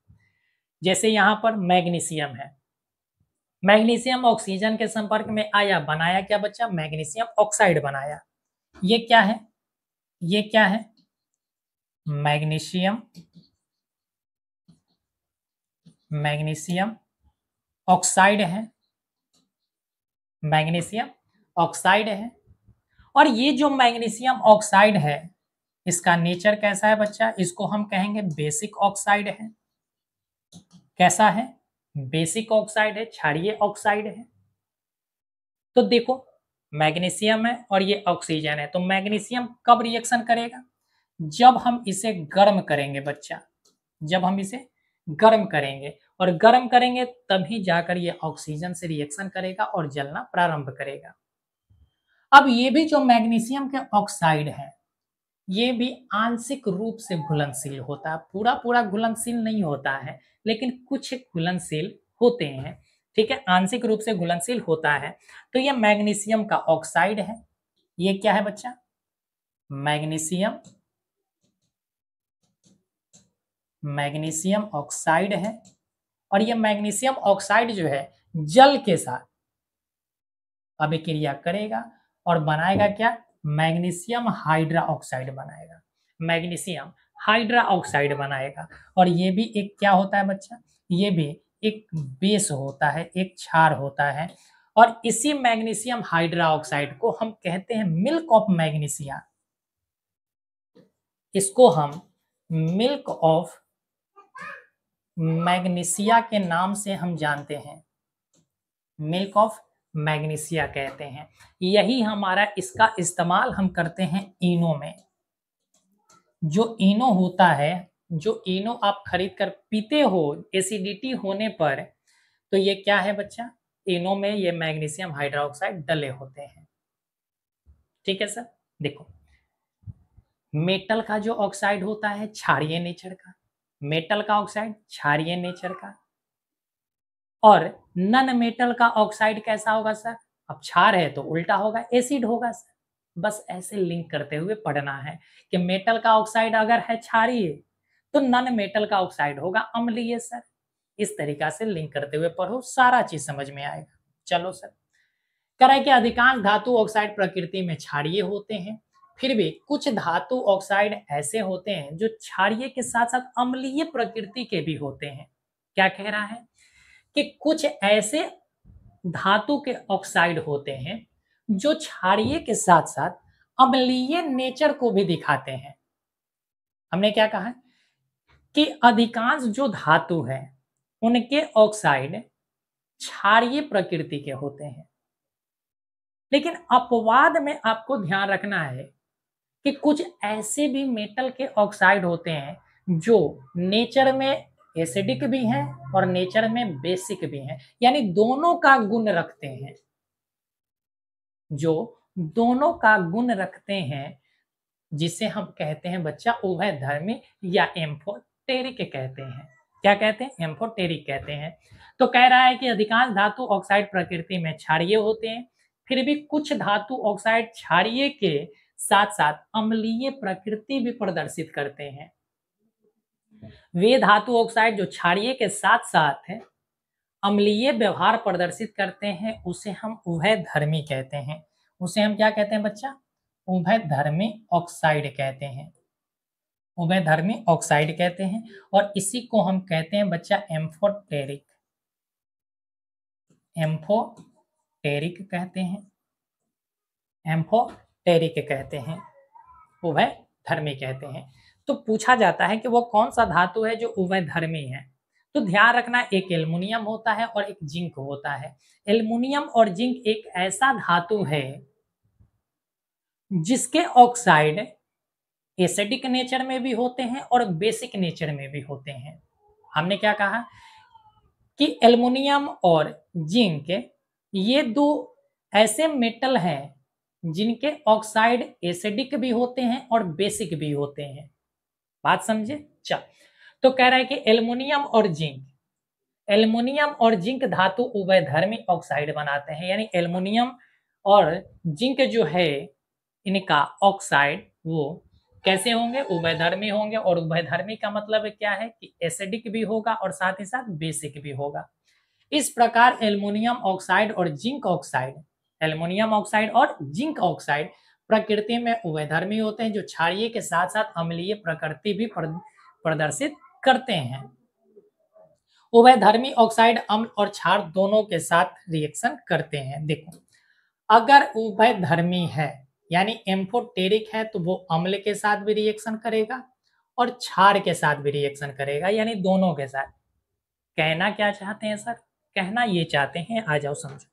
जैसे यहाँ पर मैग्नीशियम है, मैग्नीशियम ऑक्सीजन के संपर्क में आया, बनाया क्या बच्चा, मैग्नीशियम ऑक्साइड बनाया। ये क्या है, मैग्नीशियम ऑक्साइड है, और ये जो मैग्नीशियम ऑक्साइड है इसका नेचर कैसा है बच्चा, इसको हम कहेंगे बेसिक ऑक्साइड है। कैसा है, बेसिक ऑक्साइड है, क्षारीय ऑक्साइड है। तो देखो मैग्नीशियम है और ये ऑक्सीजन है, तो मैग्नीशियम कब रिएक्शन करेगा, जब हम इसे गर्म करेंगे बच्चा, और गर्म करेंगे तभी जाकर ये ऑक्सीजन से रिएक्शन करेगा और जलना प्रारंभ करेगा। अब ये भी जो मैग्नीशियम के ऑक्साइड है ये भी आंशिक रूप से घुलनशील होता है, पूरा घुलनशील नहीं होता है, लेकिन कुछ घुलनशील होते हैं। ठीक है, आंशिक रूप से घुलनशील होता है। तो ये मैग्नीशियम का ऑक्साइड है। ये क्या है बच्चा, मैग्नीशियम ऑक्साइड है, और ये मैग्नीशियम ऑक्साइड जो है जल के साथ अभिक्रिया करेगा और बनाएगा क्या, मैग्नीशियम हाइड्रा ऑक्साइड बनाएगा। और ये भी एक क्या होता है बच्चा, ये भी एक बेस होता है, एक क्षार होता है। और इसी मैग्नीशियम हाइड्रा ऑक्साइड को हम कहते हैं मिल्क ऑफ मैग्नीशिया। इसको हम मिल्क ऑफ मैग्नीशिया के नाम से हम जानते हैं, मिल्क ऑफ मैग्नीशिया कहते हैं। यही हमारा, इसका इस्तेमाल हम करते हैं इनो में। जो इनो होता है, जो इनो आप खरीद कर पीते हो एसिडिटी होने पर, तो ये क्या है बच्चा, इनो में ये मैग्नीशियम हाइड्रोक्साइड डले होते हैं। ठीक है सर, देखो मेटल का जो ऑक्साइड होता है क्षारीय नेचर का, मेटल का ऑक्साइड क्षारीय नेचर का, और नन मेटल का ऑक्साइड कैसा होगा सर, अब क्षार है तो उल्टा होगा, एसिड होगा सर। बस ऐसे लिंक करते हुए पढ़ना है कि मेटल का ऑक्साइड अगर है क्षारीय तो नन मेटल का ऑक्साइड होगा अम्लीय सर। इस तरीका से लिंक करते हुए पढ़ो, सारा चीज समझ में आएगा। चलो सर, कह रहा है कि अधिकांश धातु ऑक्साइड प्रकृति में क्षारीय होते हैं, फिर भी कुछ धातु ऑक्साइड ऐसे होते हैं जो क्षारीय के साथ साथ अम्लीय प्रकृति के भी होते हैं। क्या कह रहा है कि कुछ ऐसे धातु के ऑक्साइड होते हैं जो क्षारीय के साथ साथ अम्लीय नेचर को भी दिखाते हैं। हमने क्या कहा कि अधिकांश जो धातु है उनके ऑक्साइड क्षारीय प्रकृति के होते हैं, लेकिन अपवाद में आपको ध्यान रखना है कि कुछ ऐसे भी मेटल के ऑक्साइड होते हैं जो नेचर में एसिडिक भी हैं और नेचर में बेसिक भी हैं, यानी दोनों का गुण रखते हैं, जो दोनों का गुण रखते हैं, जिसे हम कहते हैं बच्चा उभयधर्मी या एम्फोटेरिक कहते हैं। क्या कहते हैं, एम्फोटेरिक कहते हैं। तो कह रहा है कि अधिकांश धातु ऑक्साइड प्रकृति में क्षारीय होते हैं, फिर भी कुछ धातु ऑक्साइड क्षारीय के साथ साथ अम्लीय प्रकृति भी प्रदर्शित करते हैं। वे धातु ऑक्साइड जो क्षारीय के साथ साथ अम्लीय व्यवहार प्रदर्शित करते हैं उसे हम उभयधर्मी कहते हैं। उसे हम क्या कहते हैं बच्चा, उभयधर्मी ऑक्साइड कहते हैं, उभयधर्मी ऑक्साइड कहते हैं। और इसी को हम कहते हैं बच्चा एम्फोटेरिक, एम्फोटेरिक कहते हैं, एम्फोटेरिक कहते हैं, उभयधर्मी कहते हैं। तो पूछा जाता है कि वो कौन सा धातु है जो उभयधर्मी है, तो ध्यान रखना एक एल्युमिनियम होता है और एक जिंक होता है। एल्युमिनियम और जिंक एक ऐसा धातु है जिसके ऑक्साइड एसिडिक नेचर में भी होते हैं और बेसिक नेचर में भी होते हैं। हमने क्या कहा कि एल्युमिनियम और जिंक ये दो ऐसे मेटल हैं जिनके ऑक्साइड एसिडिक भी होते हैं और बेसिक भी होते हैं। बात समझे, चल। तो कह रहा है कि एल्युमिनियम और जिंक धातु उभयधर्मी ऑक्साइड बनाते हैं, यानी एल्युमिनियम और जिंक जो है इनका ऑक्साइड वो कैसे होंगे, उभयधर्मी होंगे। और उभयधर्मी का मतलब क्या है कि एसिडिक भी होगा और साथ ही साथ बेसिक भी होगा। इस प्रकार एल्युमिनियम ऑक्साइड और जिंक ऑक्साइड, एल्युमिनियम ऑक्साइड और जिंक ऑक्साइड प्रकृति में उभयधर्मी होते हैं, जो क्षारीय के साथ साथ अम्लीय प्रकृति भी प्रदर्शित करते हैं। उभयधर्मी ऑक्साइड अम्ल और क्षार दोनों के साथ रिएक्शन करते हैं। देखो, अगर उभयधर्मी है यानी एम्फोटेरिक है तो वो अम्ल के साथ भी रिएक्शन करेगा और क्षार के साथ भी रिएक्शन करेगा, यानी दोनों के साथ। कहना क्या चाहते हैं सर? कहना ये चाहते हैं, आ जाओ समझो।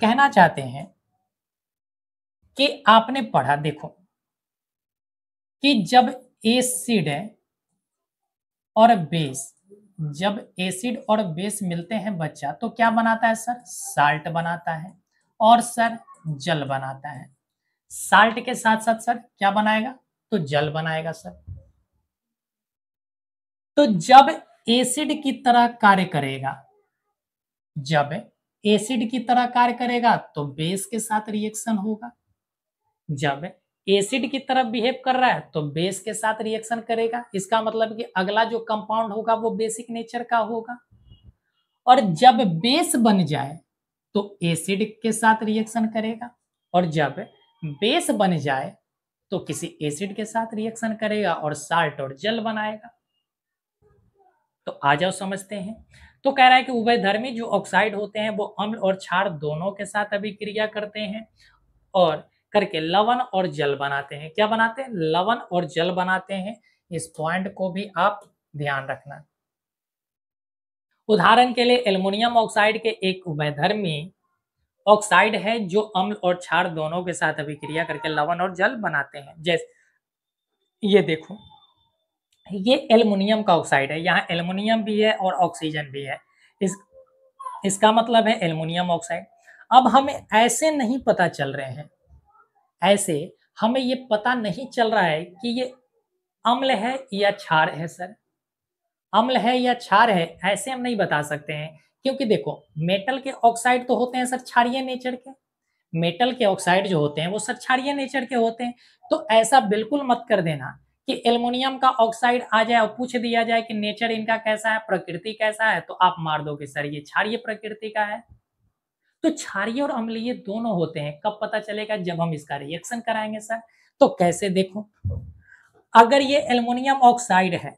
कहना चाहते हैं कि आपने पढ़ा, देखो, कि जब एसिड और बेस, जब एसिड और बेस मिलते हैं बच्चा, तो क्या बनाता है सर? साल्ट बनाता है और सर जल बनाता है। साल्ट के साथ साथ सर क्या बनाएगा? तो जल बनाएगा सर। तो जब एसिड की तरह कार्य करेगा, जब एसिड की तरह कार्य करेगा तो बेस के साथ रिएक्शन होगा। जब एसिड की तरफ बिहेव कर रहा है तो बेस के साथ रिएक्शन करेगा। इसका मतलब कि अगला जो कंपाउंड होगा वो बेसिक नेचर का होगा। और जब बेस बन जाए तो एसिड के साथ रिएक्शन करेगा, और जब बेस बन जाए तो किसी एसिड के साथ रिएक्शन करेगा और साल्ट और जल बनाएगा। तो आ जाओ समझते हैं। तो कह रहा है कि उभयधर्मी जो ऑक्साइड होते हैं वो अम्ल और क्षार दोनों के साथ अभिक्रिया करते हैं और करके लवण और जल बनाते हैं। क्या बनाते हैं? लवण और जल बनाते हैं। इस पॉइंट को भी आप ध्यान रखना। उदाहरण के लिए एल्युमिनियम ऑक्साइड के एक उभयधर्मी ऑक्साइड है जो अम्ल और क्षार दोनों के साथ अभिक्रिया करके लवण और जल बनाते हैं। जैसे ये देखो, ये एल्युमिनियम का ऑक्साइड है, यहाँ एल्युमिनियम भी है और ऑक्सीजन भी है। इस इसका मतलब है एल्युमिनियम ऑक्साइड। अब हमें ऐसे नहीं पता चल रहे हैं, ऐसे हमें ये पता नहीं चल रहा है कि ये अम्ल है या क्षार है सर। अम्ल है या क्षार है ऐसे हम नहीं बता सकते हैं, क्योंकि देखो, मेटल के ऑक्साइड तो होते हैं सर क्षारीय नेचर के। मेटल के ऑक्साइड जो होते हैं वो सर क्षारीय नेचर के होते हैं। तो ऐसा बिल्कुल मत कर देना कि एल्युमिनियम का ऑक्साइड आ जाए और पूछ दिया जाए कि नेचर इनका कैसा है, प्रकृति कैसा है, तो आप मार दोगे सर ये क्षारीय प्रकृति का है। तो क्षारीय और अम्लीय दोनों होते हैं। कब पता चलेगा? जब हम इसका रिएक्शन कराएंगे सर। तो कैसे? देखो, अगर ये एल्युमिनियम ऑक्साइड है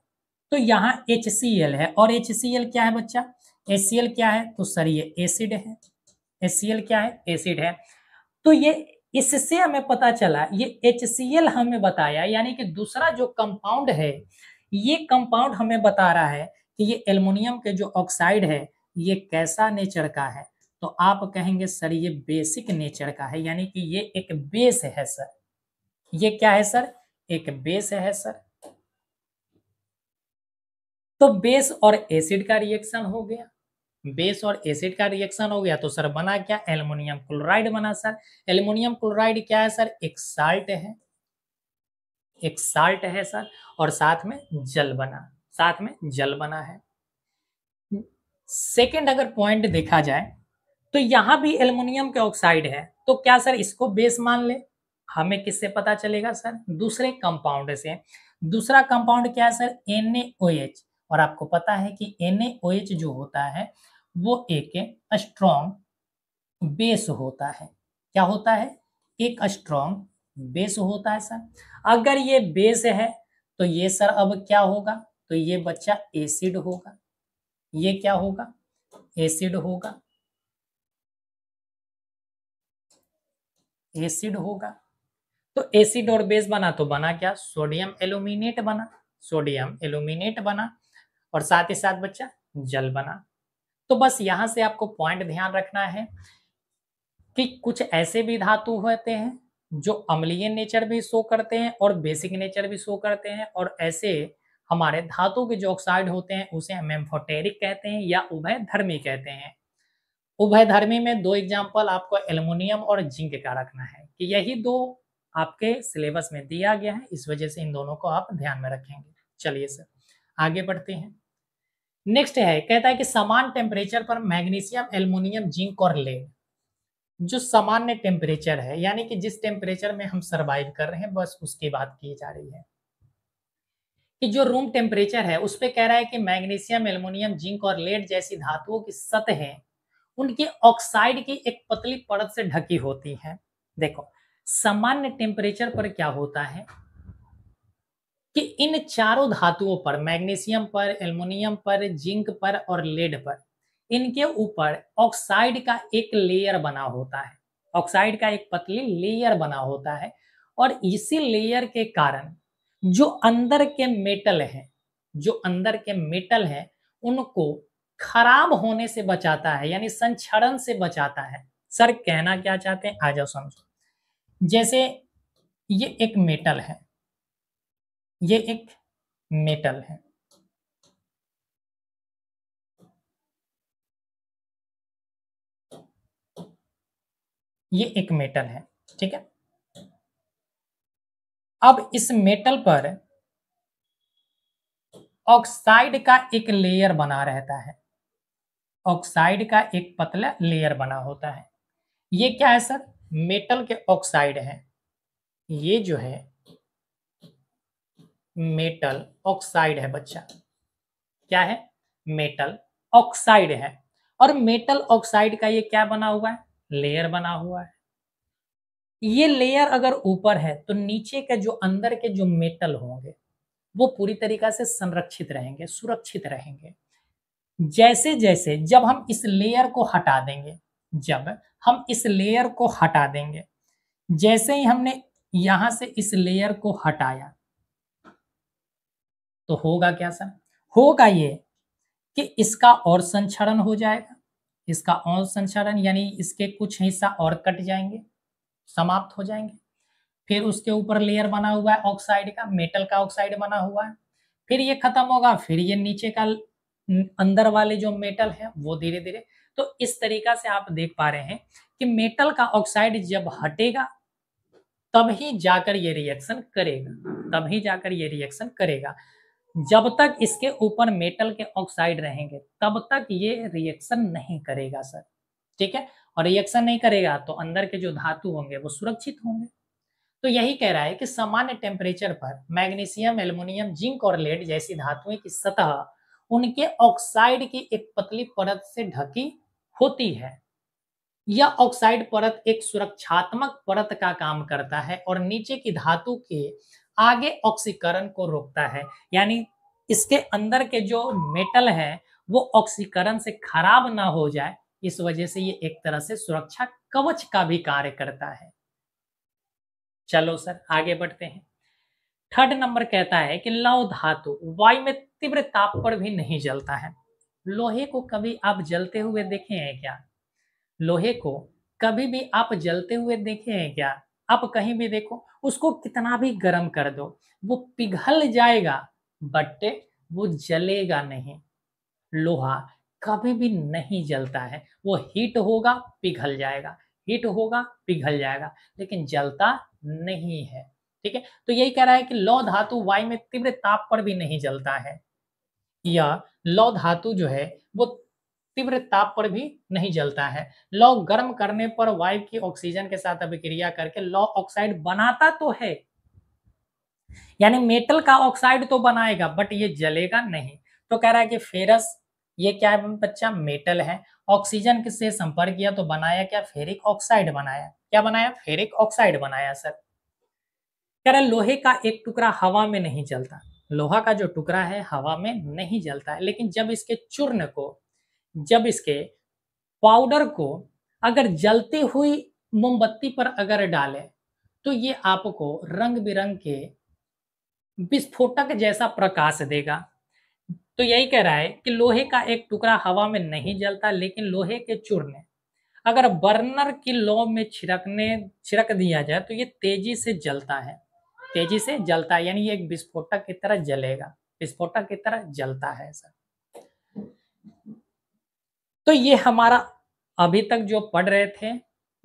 तो यहाँ HCl है, और HCl क्या है बच्चा? HCl क्या है? तो सर ये एसिड है। HCl क्या है? एसिड है। तो ये, इससे हमें पता चला, ये HCl हमें बताया, यानी कि दूसरा जो कंपाउंड है, ये कंपाउंड हमें बता रहा है कि ये एल्युमिनियम के जो ऑक्साइड है ये कैसा नेचर का है। तो आप कहेंगे सर ये बेसिक नेचर का है, यानी कि ये एक बेस है सर। ये क्या है सर? एक बेस है सर। तो बेस और एसिड का रिएक्शन हो गया, बेस और एसिड का रिएक्शन हो गया तो सर बना क्या? एल्युमिनियम क्लोराइड बना सर। एल्युमिनियम क्लोराइड क्या है सर? एक साल्ट है, एक साल्ट है सर, और साथ में जल बना, साथ में जल बना है। सेकंड अगर पॉइंट देखा जाए तो यहां भी एल्युमिनियम के ऑक्साइड है, तो क्या सर इसको बेस मान ले? हमें किससे पता चलेगा सर? दूसरे कंपाउंड से। दूसरा कंपाउंड क्या है सर? NaOH। और आपको पता है कि NaOH जो होता है वो एक स्ट्रॉन्ग बेस होता है। क्या होता है? एक स्ट्रॉन्ग बेस होता है सर। अगर ये बेस है तो ये सर अब क्या होगा? तो ये बच्चा एसिड होगा। ये क्या होगा? एसिड होगा। एसिड होगा। तो एसिड और बेस बना तो बना क्या? सोडियम एल्यूमिनेट बना। सोडियम एल्यूमिनेट बना और साथ ही साथ बच्चा जल बना। तो बस यहां से आपको पॉइंट ध्यान रखना है कि कुछ ऐसे भी धातु होते हैं जो अम्लीय नेचर भी शो करते हैं और बेसिक नेचर भी शो करते हैं, और ऐसे हमारे धातु के जो ऑक्साइड होते हैं उसे हम एम्फोटेरिक कहते हैं या उभयधर्मी कहते हैं। उभयधर्मी में दो एग्जाम्पल आपको एल्युमिनियम और जिंक का रखना है कि यही दो आपके सिलेबस में दिया गया है, इस वजह से इन दोनों को आप ध्यान में रखेंगे। चलिए सर आगे बढ़ते हैं। नेक्स्ट है, कहता है कि समान टेम्परेचर पर मैग्नीशियम, एल्युमिनियम, जिंक और लेड जो सामान्य टेम्परेचर है, यानी कि जिस टेम्परेचर में हम सर्वाइव कर रहे हैं, बस उसकी बात की जा रही है कि जो रूम टेम्परेचर है उस पे कह रहा है कि मैग्नीशियम, एल्युमिनियम, जिंक और लेड जैसी धातुओं की सतहें उनके ऑक्साइड की एक पतली परत से ढकी होती हैं। देखो, सामान्य टेम्परेचर पर क्या होता है कि इन चारों धातुओं पर, मैग्नीशियम पर, एल्युमिनियम पर, जिंक पर और लेड पर, इनके ऊपर ऑक्साइड का एक लेयर बना होता है। ऑक्साइड का एक पतली लेयर बना होता है और इसी लेयर के कारण जो अंदर के मेटल हैं, जो अंदर के मेटल हैं, उनको खराब होने से बचाता है, यानी संक्षरण से बचाता है। सर कहना क्या चाहते हैं, आ जाओ समझो। जैसे ये एक मेटल है, ये एक मेटल है, ये एक मेटल है, ठीक है। अब इस मेटल पर ऑक्साइड का एक लेयर बना रहता है, ऑक्साइड का एक पतला लेयर बना होता है। ये क्या है सर, मेटल के ऑक्साइड है। ये जो है मेटल ऑक्साइड है बच्चा, क्या है, मेटल ऑक्साइड है। और मेटल ऑक्साइड का ये क्या बना हुआ है, लेयर बना हुआ है। ये लेयर अगर ऊपर है तो नीचे के जो अंदर के जो मेटल होंगे वो पूरी तरीका से संरक्षित रहेंगे, सुरक्षित रहेंगे। जैसे जैसे जब हम इस लेयर को हटा देंगे, जब हम इस लेयर को हटा देंगे, जैसे ही हमने यहां से इस लेयर को हटाया तो होगा क्या सर, होगा ये कि इसका और संक्षरण हो जाएगा, इसका और संक्षरण यानी इसके कुछ हिस्सा और कट जाएंगे, समाप्त हो जाएंगे। फिर उसके ऊपर लेयर बना हुआ है ऑक्साइड का, मेटल का ऑक्साइड बना हुआ है। फिर ये खत्म होगा, फिर ये नीचे का अंदर वाले जो मेटल है वो धीरे धीरे। तो इस तरीका से आप देख पा रहे हैं कि मेटल का ऑक्साइड जब हटेगा तभी जाकर ये रिएक्शन करेगा, तभी जाकर ये रिएक्शन करेगा। जब तक इसके ऊपर मेटल के ऑक्साइड रहेंगे तब तक ये रिएक्शन नहीं करेगा सर, ठीक है। और रिएक्शन नहीं करेगा तो अंदर के जो धातु होंगे वो सुरक्षित होंगे। तो यही कह रहा है कि सामान्य टेम्परेचर पर मैग्नीशियम, एल्युमिनियम, जिंक और लेड जैसी धातुएं की सतह उनके ऑक्साइड की एक पतली परत से ढकी होती है। यह ऑक्साइड परत एक सुरक्षात्मक परत का काम करता है और नीचे की धातु के आगे ऑक्सीकरण को रोकता है। यानी इसके अंदर के जो मेटल है वो ऑक्सीकरण से खराब ना हो जाए, इस वजह से ये एक तरह से सुरक्षा कवच का भी कार्य करता है। चलो सर आगे बढ़ते हैं। थर्ड नंबर कहता है कि लौह धातु वायु में तीव्र ताप पर भी नहीं जलता है। लोहे को कभी आप जलते हुए देखे हैं क्या, लोहे को कभी भी आप जलते हुए देखे हैं क्या। आप कहीं भी देखो, उसको कितना भी गर्म कर दो वो पिघल जाएगा, बट वो जलेगा नहीं। लोहा कभी भी नहीं जलता है, वो हीट होगा पिघल जाएगा, हीट होगा पिघल जाएगा, लेकिन जलता नहीं है, ठीक है। तो यही कह रहा है कि लौह धातु वायु में तीव्र ताप पर भी नहीं जलता है, या लौह धातु जो है वो तीव्र ताप पर भी नहीं जलता है। लौह गर्म करने पर वायु की ऑक्सीजन के साथ अभिक्रिया करके लौह ऑक्साइड बनाता तो है, यानी मेटल का ऑक्साइड तो बनाएगा बट ये जलेगा नहीं। तो कह रहा है कि फेरस, ये क्या है बच्चा, मेटल है, ऑक्सीजन से संपर्क किया तो बनाया क्या, फेरिक ऑक्साइड बनाया। क्या बनाया, फेरिक ऑक्साइड बनाया सर। कह रहा है लोहे का एक टुकड़ा हवा में नहीं जलता, लोहा का जो टुकड़ा है हवा में नहीं जलता है, लेकिन जब इसके चूर्ण को, जब इसके पाउडर को अगर जलती हुई मोमबत्ती पर अगर डालें तो ये आपको रंग बिरंग के विस्फोटक जैसा प्रकाश देगा। तो यही कह रहा है कि लोहे का एक टुकड़ा हवा में नहीं जलता, लेकिन लोहे के चूर्ण अगर बर्नर की लौ में छिड़क दिया जाए तो ये तेजी से जलता है, तेजी से जलता है, यानी ये एक विस्फोटक की तरह जलेगा, विस्फोटक की तरह जलता है सर। तो ये हमारा अभी तक जो पढ़ रहे थे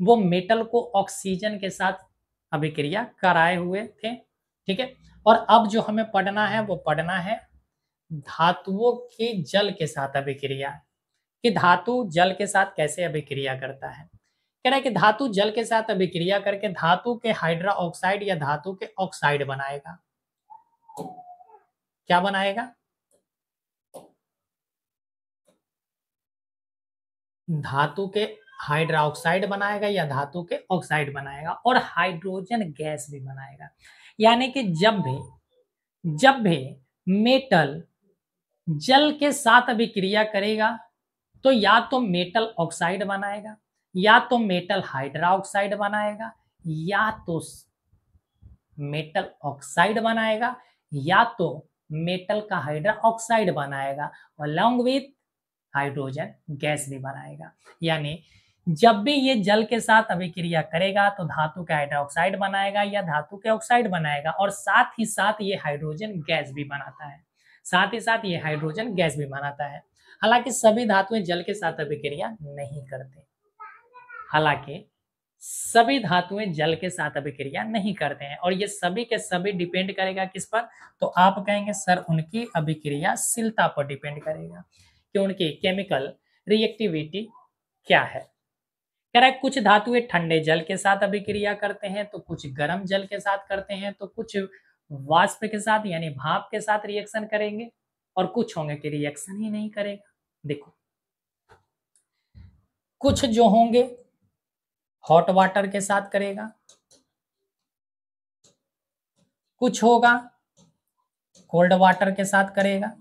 वो मेटल को ऑक्सीजन के साथ अभिक्रिया कराए हुए थे, ठीक है। और अब जो हमें पढ़ना है वो पढ़ना है धातुओं की जल के साथ अभिक्रिया, कि धातु जल के साथ कैसे अभिक्रिया करता है। कह रहा है कि धातु जल के साथ अभिक्रिया करके धातु के हाइड्रा ऑक्साइड या धातु के ऑक्साइड बनाएगा। क्या बनाएगा? धातु के हाइड्रोक्साइड बनाएगा या धातु के ऑक्साइड बनाएगा और हाइड्रोजन गैस भी बनाएगा। यानी कि जब भी मेटल जल के साथ अभिक्रिया करेगा तो या तो मेटल ऑक्साइड बनाएगा, या तो मेटल हाइड्रोक्साइड बनाएगा, या तो मेटल ऑक्साइड बनाएगा, या तो मेटल का हाइड्रा ऑक्साइड बनाएगा और अलॉन्ग विथ हाइड्रोजन गैस भी बनाएगा। यानी जब भी ये जल के साथ अभिक्रिया करेगा तो धातु का हाइड्रोक्साइड बनाएगा या धातु के ऑक्साइड बनाएगा और साथ ही साथ ये हाइड्रोजन गैस भी बनाता है। साथ ही साथ ये हाइड्रोजन गैस भी बनाता है। हालांकि सभी धातुएं जल के साथ अभिक्रिया नहीं करते। हालांकि सभी धातुएं जल के साथ अभिक्रिया नहीं करते हैं और ये सभी के सभी डिपेंड करेगा किस पर? तो आप कहेंगे सर उनकी अभिक्रियाशीलता पर डिपेंड करेगा कि उनकी केमिकल रिएक्टिविटी क्या है। कह रहा है कुछ धातुएं ठंडे जल के साथ अभिक्रिया करते हैं, तो कुछ गर्म जल के साथ करते हैं, तो कुछ वाष्प के साथ यानी भाप के साथ रिएक्शन करेंगे और कुछ होंगे कि रिएक्शन ही नहीं करेगा। देखो कुछ जो होंगे हॉट वाटर के साथ करेगा, कुछ होगा कोल्ड वाटर के साथ करेगा,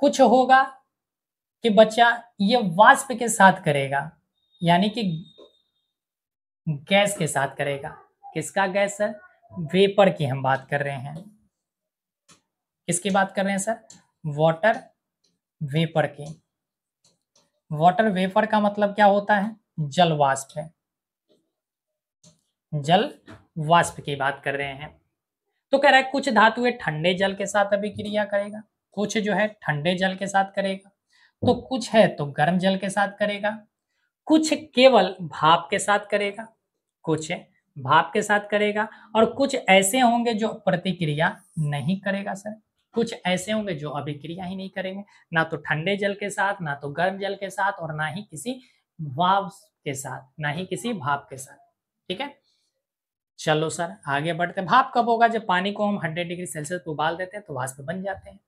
कुछ होगा कि बच्चा ये वाष्प के साथ करेगा यानी कि गैस के साथ करेगा। किसका गैस सर? वेपर की हम बात कर रहे हैं। किसकी बात कर रहे हैं सर? वाटर वेपर की। वाटर वेपर का मतलब क्या होता है? जल वाष्प है। जल वाष्प की बात कर रहे हैं। तो कह रहा है कुछ धातुएं ठंडे जल के साथ अभिक्रिया करेगा, कुछ जो है ठंडे जल के साथ करेगा, तो कुछ है तो गर्म जल के साथ करेगा, कुछ केवल भाप के साथ करेगा, कुछ भाप के साथ करेगा और कुछ ऐसे होंगे जो प्रतिक्रिया नहीं करेगा सर। कुछ ऐसे होंगे जो अभिक्रिया ही नहीं करेंगे, ना तो ठंडे जल के साथ, ना तो गर्म जल के साथ और ना ही किसी वाष्प के साथ, ना ही किसी भाप के साथ। ठीक है, चलो सर आगे बढ़ते हैं। भाप कब होगा? जब पानी को हम 100 डिग्री सेल्सियस पे उबाल देते हैं तो वाष्प बन जाते हैं।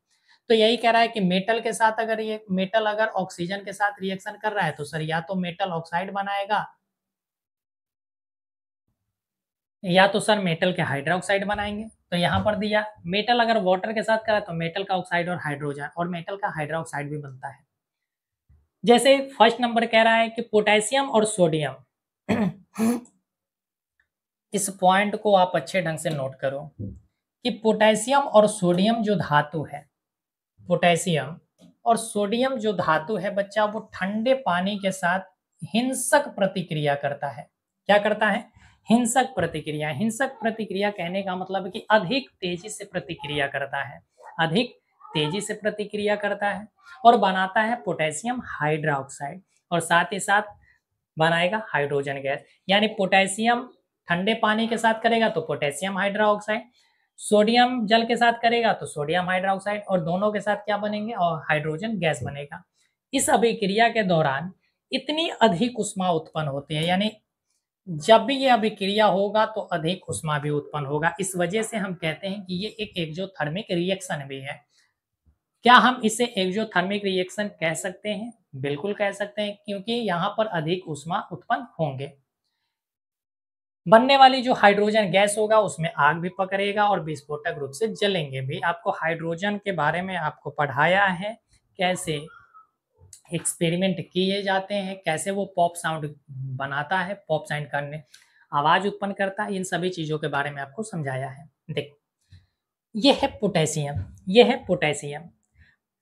तो यही कह रहा है कि मेटल के साथ अगर ये मेटल अगर ऑक्सीजन के साथ रिएक्शन कर रहा है तो सर या तो मेटल ऑक्साइड बनाएगा या तो सर मेटल के हाइड्रोक्साइड बनाएंगे। तो यहाँ पर दिया मेटल अगर वाटर के साथ करा तो मेटल का ऑक्साइड और हाइड्रोजन और मेटल का हाइड्रोक्साइड भी बनता है। जैसे फर्स्ट नंबर कह रहा है कि पोटेशियम और सोडियम इस पॉइंट को आप अच्छे ढंग से नोट करो कि पोटेशियम और सोडियम जो धातु है, पोटेशियम और सोडियम जो धातु है बच्चा, वो ठंडे पानी के साथ हिंसक प्रतिक्रिया करता है। क्या करता है? हिंसक प्रतिक्रिया। हिंसक प्रतिक्रिया कहने का मतलब है कि अधिक तेजी से प्रतिक्रिया करता है, अधिक तेजी से प्रतिक्रिया करता है और बनाता है पोटेशियम हाइड्रोक्साइड और साथ ही साथ बनाएगा हाइड्रोजन गैस। यानी पोटेशियम ठंडे पानी के साथ करेगा तो पोटेशियम हाइड्रोक्साइड, सोडियम जल के साथ करेगा तो सोडियम हाइड्रोक्साइड और दोनों के साथ क्या बनेंगे? और हाइड्रोजन गैस बनेगा। इस अभिक्रिया के दौरान इतनी अधिक ऊष्मा उत्पन्न होती है, यानी जब भी ये अभिक्रिया होगा तो अधिक ऊष्मा भी उत्पन्न होगा। इस वजह से हम कहते हैं कि ये एक एक्सोथर्मिक रिएक्शन भी है। क्या हम इसे एक्सोथर्मिक रिएक्शन कह सकते हैं? बिल्कुल कह सकते हैं, क्योंकि यहाँ पर अधिक ऊष्मा उत्पन्न होंगे। बनने वाली जो हाइड्रोजन गैस होगा उसमें आग भी पकड़ेगा और विस्फोटक रूप से जलेंगे भी। आपको हाइड्रोजन के बारे में आपको पढ़ाया है, कैसे एक्सपेरिमेंट किए जाते हैं, कैसे वो पॉप साउंड बनाता है, पॉप साउंड करने आवाज उत्पन्न करता है, इन सभी चीजों के बारे में आपको समझाया है। देखो ये है पोटेशियम, ये है पोटेशियम।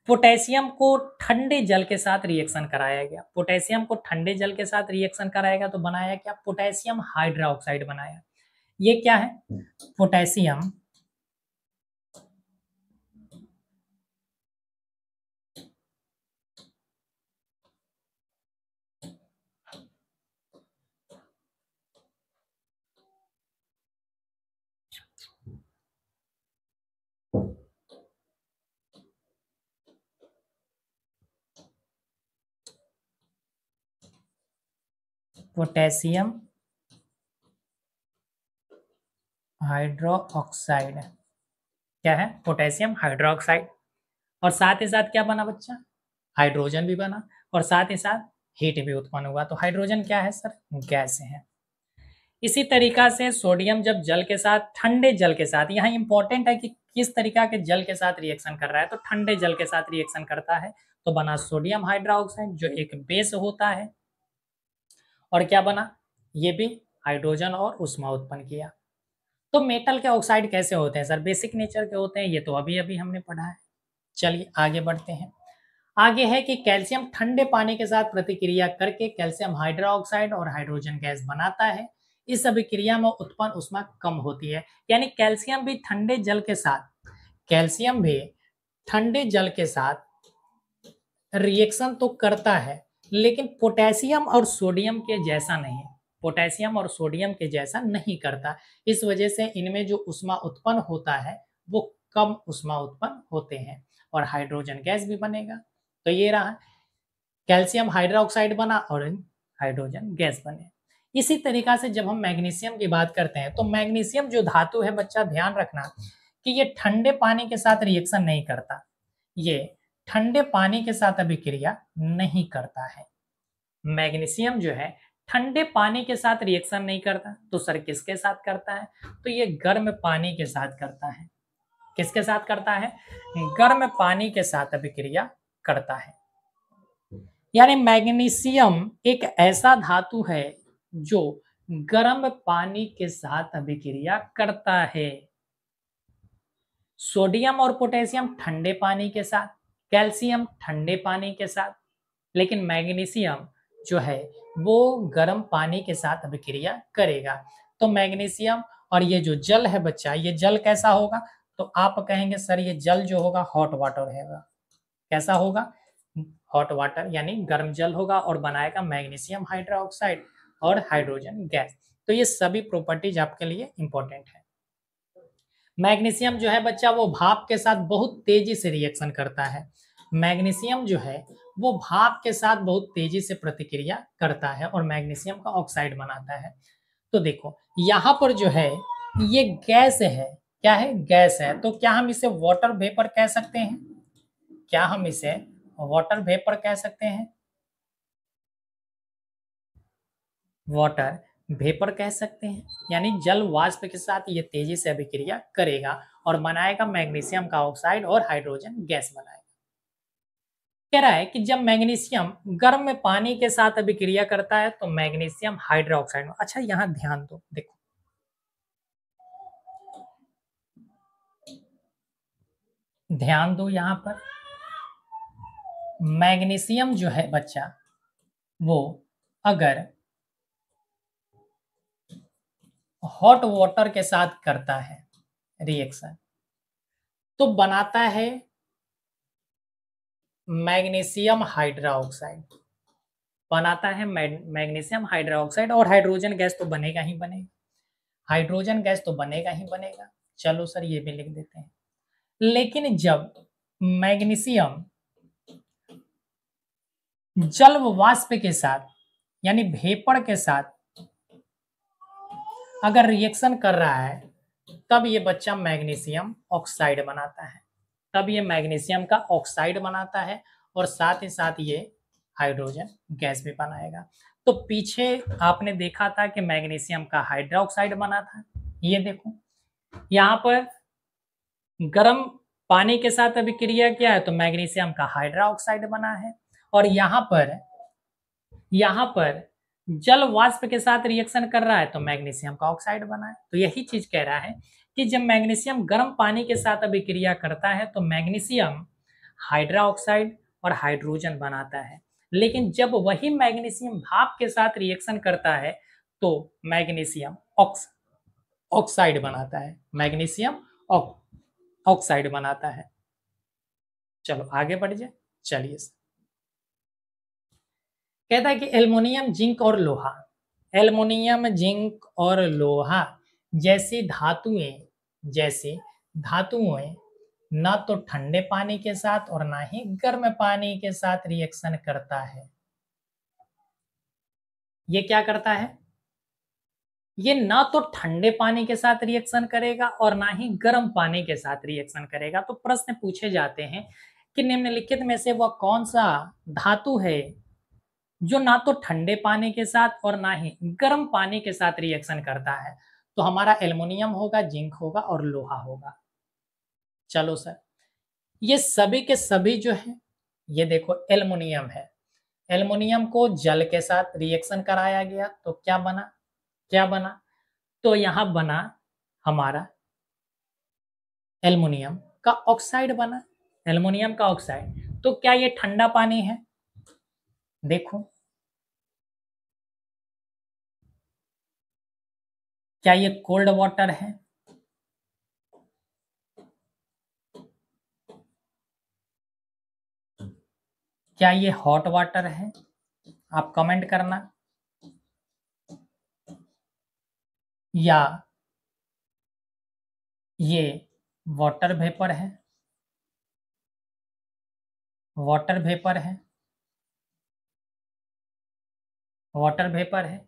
पोटेशियम को ठंडे जल के साथ रिएक्शन कराया गया। पोटेशियम को ठंडे जल के साथ रिएक्शन कराएगा तो बनाया क्या? पोटेशियम हाइड्रोक्साइड बनाया। ये क्या है? पोटेशियम पोटेशियम हाइड्रोक्साइड, क्या है? Potassium hydroxide. और साथ ही साथ क्या बना बच्चा? हाइड्रोजन भी बना और साथ ही साथ हीट भी उत्पन्न हुआ। तो हाइड्रोजन क्या है सर? गैस है। इसी तरीका से सोडियम जब जल के साथ, ठंडे जल के साथ, यहाँ इंपॉर्टेंट है कि किस तरीका के जल के साथ रिएक्शन कर रहा है, तो ठंडे जल के साथ रिएक्शन करता है तो बना सोडियम हाइड्रोक्साइड जो एक बेस होता है। और क्या बना? ये भी हाइड्रोजन और ऊष्मा उत्पन्न किया। तो मेटल के ऑक्साइड कैसे होते हैं सर? बेसिक नेचर के होते हैं, ये तो अभी अभी हमने पढ़ा है। चलिए आगे बढ़ते हैं। आगे है कि कैल्शियम ठंडे पानी के साथ प्रतिक्रिया करके कैल्शियम हाइड्रोक्साइड और हाइड्रोजन गैस बनाता है। इस अभिक्रिया में उत्पन्न ऊष्मा कम होती है। यानी कैल्शियम भी ठंडे जल के साथ, कैल्शियम भी ठंडे जल के साथ रिएक्शन तो करता है, लेकिन पोटेशियम और सोडियम के जैसा नहीं, पोटेशियम और सोडियम के जैसा नहीं करता। इस वजह से इनमें जो ऊष्मा उत्पन्न होता है वो कम ऊष्मा उत्पन्न होते हैं और हाइड्रोजन गैस भी बनेगा। तो ये रहा, कैल्शियम हाइड्रोक्साइड बना और हाइड्रोजन गैस बने। इसी तरीका से जब हम मैग्नीशियम की बात करते हैं तो मैग्नीशियम जो धातु है बच्चा, ध्यान रखना कि ये ठंडे पानी के साथ रिएक्शन नहीं करता, ये ठंडे पानी के साथ अभिक्रिया नहीं करता है। मैग्नीशियम जो है ठंडे पानी के साथ रिएक्शन नहीं करता, तो सर किसके साथ करता है? तो ये गर्म पानी के साथ करता है। किसके साथ करता है? गर्म पानी के साथ अभिक्रिया करता है। यानी मैग्नीशियम एक ऐसा धातु है जो गर्म पानी के साथ अभिक्रिया करता है। सोडियम और पोटेशियम ठंडे पानी के साथ, कैल्शियम ठंडे पानी के साथ, लेकिन मैग्नीशियम जो है वो गर्म पानी के साथ अभिक्रिया करेगा। तो मैग्नीशियम और ये जो जल है बच्चा, ये जल कैसा होगा? तो आप कहेंगे सर ये जल जो होगा हॉट वाटर होगा। कैसा होगा? हॉट वाटर, यानी गर्म जल होगा और बनाएगा मैग्नीशियम हाइड्रोक्साइड और हाइड्रोजन गैस। तो ये सभी प्रॉपर्टीज आपके लिए इंपॉर्टेंट है। मैग्नीशियम जो है बच्चा वो भाप के साथ बहुत तेजी से रिएक्शन करता है। मैग्नीशियम जो है वो भाप के साथ बहुत तेजी से प्रतिक्रिया करता है और मैग्नीशियम का ऑक्साइड बनाता है। तो देखो यहाँ पर जो है ये गैस है। क्या है? गैस है। तो क्या हम इसे वाटर वेपर कह सकते हैं? क्या हम इसे वाटर वेपर कह सकते हैं? वाटर वेपर कह सकते हैं, यानी जल वाष्प के साथ ये तेजी से अभिक्रिया करेगा और बनाएगा मैग्नीशियम का ऑक्साइड और हाइड्रोजन गैस बनाएगा। कह रहा है कि जब मैग्नीशियम गर्म में पानी के साथ अभिक्रिया करता है तो मैग्नीशियम हाइड्रोक्साइड। अच्छा यहाँ ध्यान दो, देखो ध्यान दो, यहाँ पर मैग्नीशियम जो है बच्चा वो अगर हॉट वाटर के साथ करता है रिएक्शन तो बनाता है मैग्नीशियम हाइड्रोक्साइड, बनाता है मैग्नीशियम हाइड्रोक्साइड और हाइड्रोजन गैस तो बनेगा ही बनेगा, हाइड्रोजन गैस तो बनेगा ही बनेगा। चलो सर ये भी लिख देते हैं। लेकिन जब मैग्नीशियम जल वाष्प के साथ यानी भेपर के साथ अगर रिएक्शन कर रहा है तब ये बच्चा मैग्नीशियम ऑक्साइड बनाता है, तब ये मैग्नीशियम का ऑक्साइड बनाता है और साथ ही साथ ये हाइड्रोजन गैस भी बनाएगा। तो पीछे आपने देखा था कि मैग्नीशियम का हाइड्रोक्साइड बना था, ये देखो यहाँ पर गर्म पानी के साथ अभिक्रिया किया है तो मैग्नीशियम का हाइड्रोक्साइड बना है और यहाँ पर जल वाष्प के साथ रिएक्शन कर रहा है तो मैग्नीशियम का ऑक्साइड बना है। तो यही चीज कह रहा है कि जब मैग्नीशियम गर्म पानी के साथ अभिक्रिया करता है तो मैग्नीशियम हाइड्रोक्साइड और हाइड्रोजन बनाता है, लेकिन जब वही मैग्नीशियम भाप के साथ रिएक्शन करता है तो मैग्नीशियम ऑक्साइड बनाता है, मैग्नीशियम ऑक्साइड बनाता है। चलो आगे बढ़ जाए। चलिए कहता है कि एल्युमिनियम, जिंक और लोहा, एल्युमिनियम, जिंक और लोहा जैसी धातुएं न तो ठंडे पानी के साथ और ना ही गर्म पानी के साथ रिएक्शन करता है। ये क्या करता है, ये ना तो ठंडे पानी के साथ रिएक्शन करेगा और ना ही गर्म पानी के साथ रिएक्शन करेगा। तो प्रश्न पूछे जाते हैं कि निम्नलिखित में से वह कौन सा धातु है जो ना तो ठंडे पानी के साथ और ना ही गर्म पानी के साथ रिएक्शन करता है। तो हमारा एल्युमिनियम होगा, जिंक होगा और लोहा होगा। चलो सर, ये सभी के सभी जो है, ये देखो एल्युमिनियम है, एल्युमिनियम को जल के साथ रिएक्शन कराया गया तो क्या बना, क्या बना, तो यहां बना हमारा एल्युमिनियम का ऑक्साइड बना, एल्युमिनियम का ऑक्साइड। तो क्या ये ठंडा पानी है, देखो क्या ये कोल्ड वाटर है, क्या ये हॉट वाटर है, आप कमेंट करना, या ये वाटर वेपर है, वाटर वेपर है, वाटर वेपर है,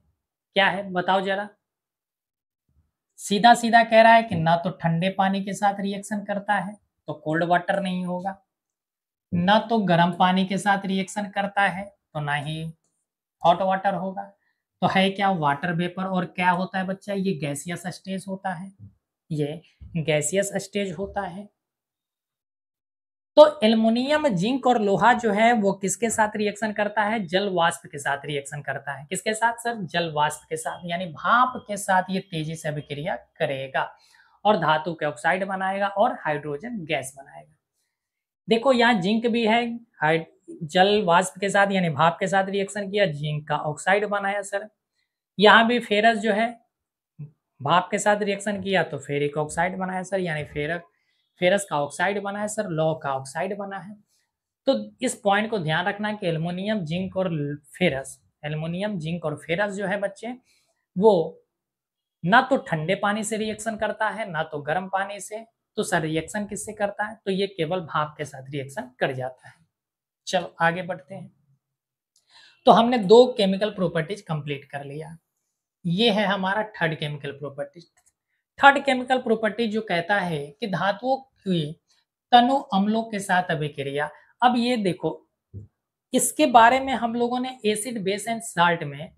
क्या है बताओ जरा। सीधा सीधा कह रहा है कि ना तो ठंडे पानी के साथ रिएक्शन करता है तो कोल्ड वाटर नहीं होगा, ना तो गर्म पानी के साथ रिएक्शन करता है तो ना ही हॉट वाटर होगा। तो है क्या, वाटर वेपर। और क्या होता है बच्चा, ये गैसियस स्टेज होता है, ये गैसियस स्टेज होता है। तो एल्युमिनियम, जिंक और लोहा जो है वो किसके साथ रिएक्शन करता है, जल वाष्प के साथ रिएक्शन करता है। किसके साथ सर, जल वाष्प के साथ, यानी भाप के साथ ये तेजी से अभिक्रिया करेगा और धातु के ऑक्साइड बनाएगा और हाइड्रोजन गैस बनाएगा। देखो यहाँ जिंक भी है, जल वाष्प के साथ यानी भाप के साथ रिएक्शन किया, जिंक का ऑक्साइड बनाया सर। यहाँ भी फेरस जो है भाप के साथ रिएक्शन किया तो फेरिक ऑक्साइड बनाया सर, यानी फेरस का ऑक्साइड बना है सर, लौह का ऑक्साइड बना है। तो इस पॉइंट को ध्यान रखना कि एल्युमिनियम, जिंक और फेरस, एल्युमिनियम, जिंक और फेरस जो है बच्चे, वो ना तो ठंडे पानी से रिएक्शन करता है ना तो गर्म पानी से। तो सर रिएक्शन किससे करता है, तो ये केवल भाप के साथ रिएक्शन कर जाता है। चलो आगे बढ़ते हैं। तो हमने दो केमिकल प्रॉपर्टीज कंप्लीट कर लिया। ये है हमारा third chemical property. Third chemical property जो कहता है कि धातुओं की तनु अम्लों के साथ अभिक्रिया। अब ये देखो, इसके बारे में हम लोगों ने एसिड बेस एंड साल्ट में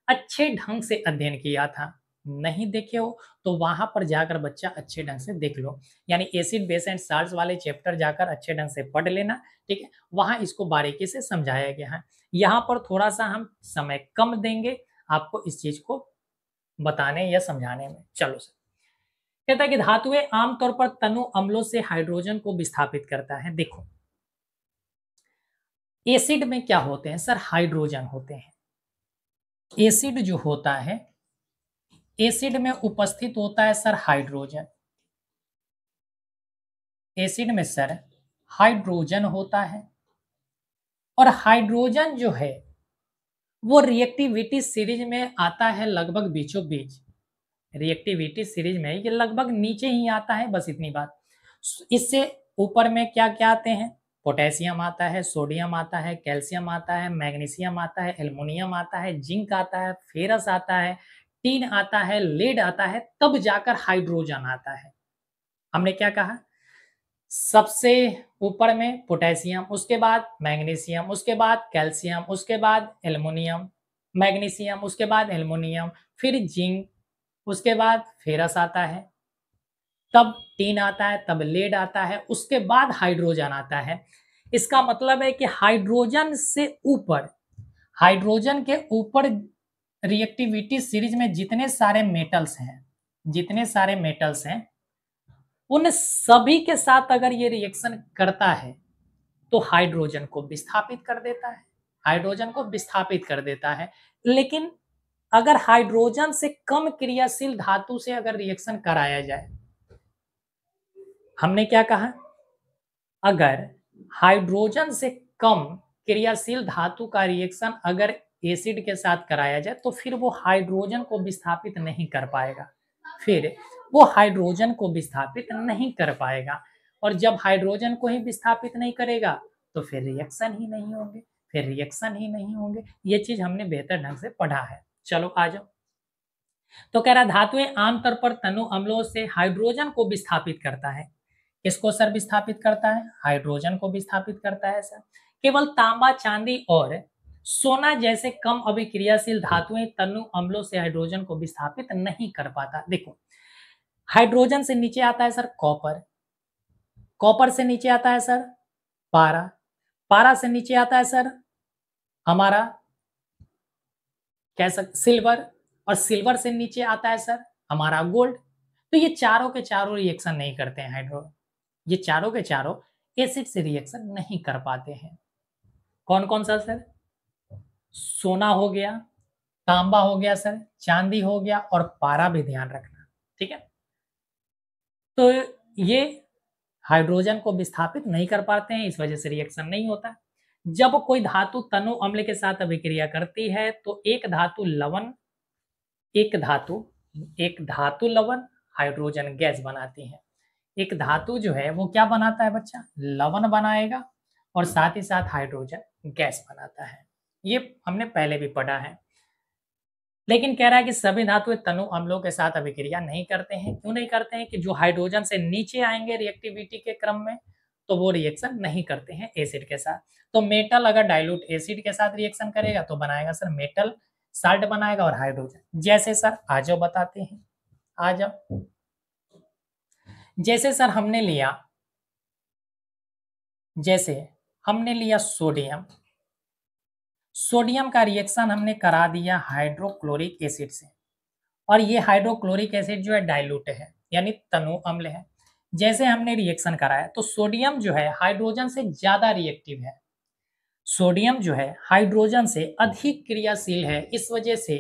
अच्छे ढंग से अध्ययन किया था। नहीं देखे हो तो वहां पर जाकर बच्चा अच्छे ढंग से देख लो, यानी एसिड बेस एंड साल्ट वाले चैप्टर जाकर अच्छे ढंग से पढ़ लेना, ठीक है। वहां इसको बारीकी से समझाया गया है। यहाँ पर थोड़ा सा हम समय कम देंगे आपको इस चीज को बताने या समझाने में। चलो सर, कहता है कि धातुएं आमतौर पर तनु अम्लों से हाइड्रोजन को विस्थापित करता है। देखो एसिड में क्या होते हैं सर, हाइड्रोजन होते हैं। एसिड जो होता है, एसिड में उपस्थित होता है सर हाइड्रोजन। एसिड में सर हाइड्रोजन होता है और हाइड्रोजन जो है वो रिएक्टिविटी सीरीज में आता है लगभग बीचों बीच। रिएक्टिविटी सीरीज में ये लगभग नीचे ही आता है, बस इतनी बात। इससे ऊपर में क्या क्या आते हैं, पोटेशियम आता है, सोडियम आता है, कैल्शियम आता है, मैग्नीशियम आता है, एल्युमिनियम आता है, जिंक आता है, फेरस आता है, टीन आता है, लेड आता है, तब जाकर हाइड्रोजन आता है। हमने क्या कहा, सबसे ऊपर में पोटेशियम, उसके बाद मैग्नीशियम, उसके बाद कैल्शियम, उसके बाद एल्युमिनियम, मैग्नीशियम, उसके बाद एल्युमिनियम, फिर जिंक, उसके बाद फेरस आता है, तब टीन आता है, तब लेड आता है, उसके बाद हाइड्रोजन आता है। इसका मतलब है कि हाइड्रोजन से ऊपर, हाइड्रोजन के ऊपर रिएक्टिविटी सीरीज में जितने सारे मेटल्स हैं, जितने सारे मेटल्स हैं, उन सभी के साथ अगर ये रिएक्शन करता है तो हाइड्रोजन को विस्थापित कर देता है, हाइड्रोजन को विस्थापित कर देता है। लेकिन अगर हाइड्रोजन से कम क्रियाशील धातु से अगर रिएक्शन कराया जाए, हमने क्या कहा, अगर हाइड्रोजन से कम क्रियाशील धातु का रिएक्शन अगर एसिड के साथ कराया जाए तो फिर वो हाइड्रोजन को विस्थापित नहीं कर पाएगा, फिर वो हाइड्रोजन को विस्थापित नहीं कर पाएगा। और जब हाइड्रोजन को ही विस्थापित नहीं करेगा तो फिर रिएक्शन ही नहीं होंगे, फिर रिएक्शन ही नहीं होंगे। ये चीज हमने बेहतर ढंग से पढ़ा है। चलो आ जाओ। तो कह रहा धातुएं आमतौर पर तनु अम्लों से हाइड्रोजन को विस्थापित करता है। किसको सर विस्थापित करता है? हाइड्रोजन को विस्थापित करता है सर। केवल तांबा, चांदी और सोना जैसे कम अभिक्रियाशील धातुएं तनु अम्लों से हाइड्रोजन को विस्थापित नहीं कर पाता। देखो, हाइड्रोजन से नीचे आता है सर कॉपर, कॉपर से नीचे आता है सर पारा, पारा से नीचे आता है सर हमारा कह सकते सिल्वर, और सिल्वर से नीचे आता है सर हमारा गोल्ड। तो ये चारों के चारों रिएक्शन नहीं करते हैं ये चारों के चारों एसिड से रिएक्शन नहीं कर पाते हैं। कौन कौन सा सर? सोना हो गया, तांबा हो गया सर, चांदी हो गया और पारा भी ध्यान रखना, ठीक है। तो ये हाइड्रोजन को विस्थापित नहीं कर पाते हैं, इस वजह से रिएक्शन नहीं होता। जब कोई धातु तनु अम्ल के साथ अभिक्रिया करती है तो एक धातु लवण हाइड्रोजन गैस बनाती है। एक धातु जो है वो क्या बनाता है बच्चा? लवण बनाएगा और साथ ही साथ हाइड्रोजन गैस बनाता है। ये हमने पहले भी पढ़ा है। लेकिन कह रहा है कि सभी धातुएं तनु अम्लों के साथ अभिक्रिया नहीं करते हैं। क्यों नहीं करते हैं? कि जो हाइड्रोजन से नीचे आएंगे रिएक्टिविटी के क्रम में तो वो रिएक्शन नहीं करते हैं एसिड के साथ। तो मेटल अगर डाइल्यूट एसिड के साथ रिएक्शन करेगा तो बनाएगा सर मेटल साल्ट बनाएगा और हाइड्रोजन। जैसे सर आ जाओ बताते हैं, आ जाओ। जैसे सर हमने लिया सोडियम, सोडियम का रिएक्शन हमने करा दिया हाइड्रोक्लोरिक एसिड से, और ये हाइड्रोक्लोरिक एसिड जो है डाइल्यूट है यानी तनु अम्ल है। जैसे हमने रिएक्शन कराया तो सोडियम जो है हाइड्रोजन से ज्यादा रिएक्टिव है, सोडियम जो है हाइड्रोजन से अधिक क्रियाशील है। इस वजह से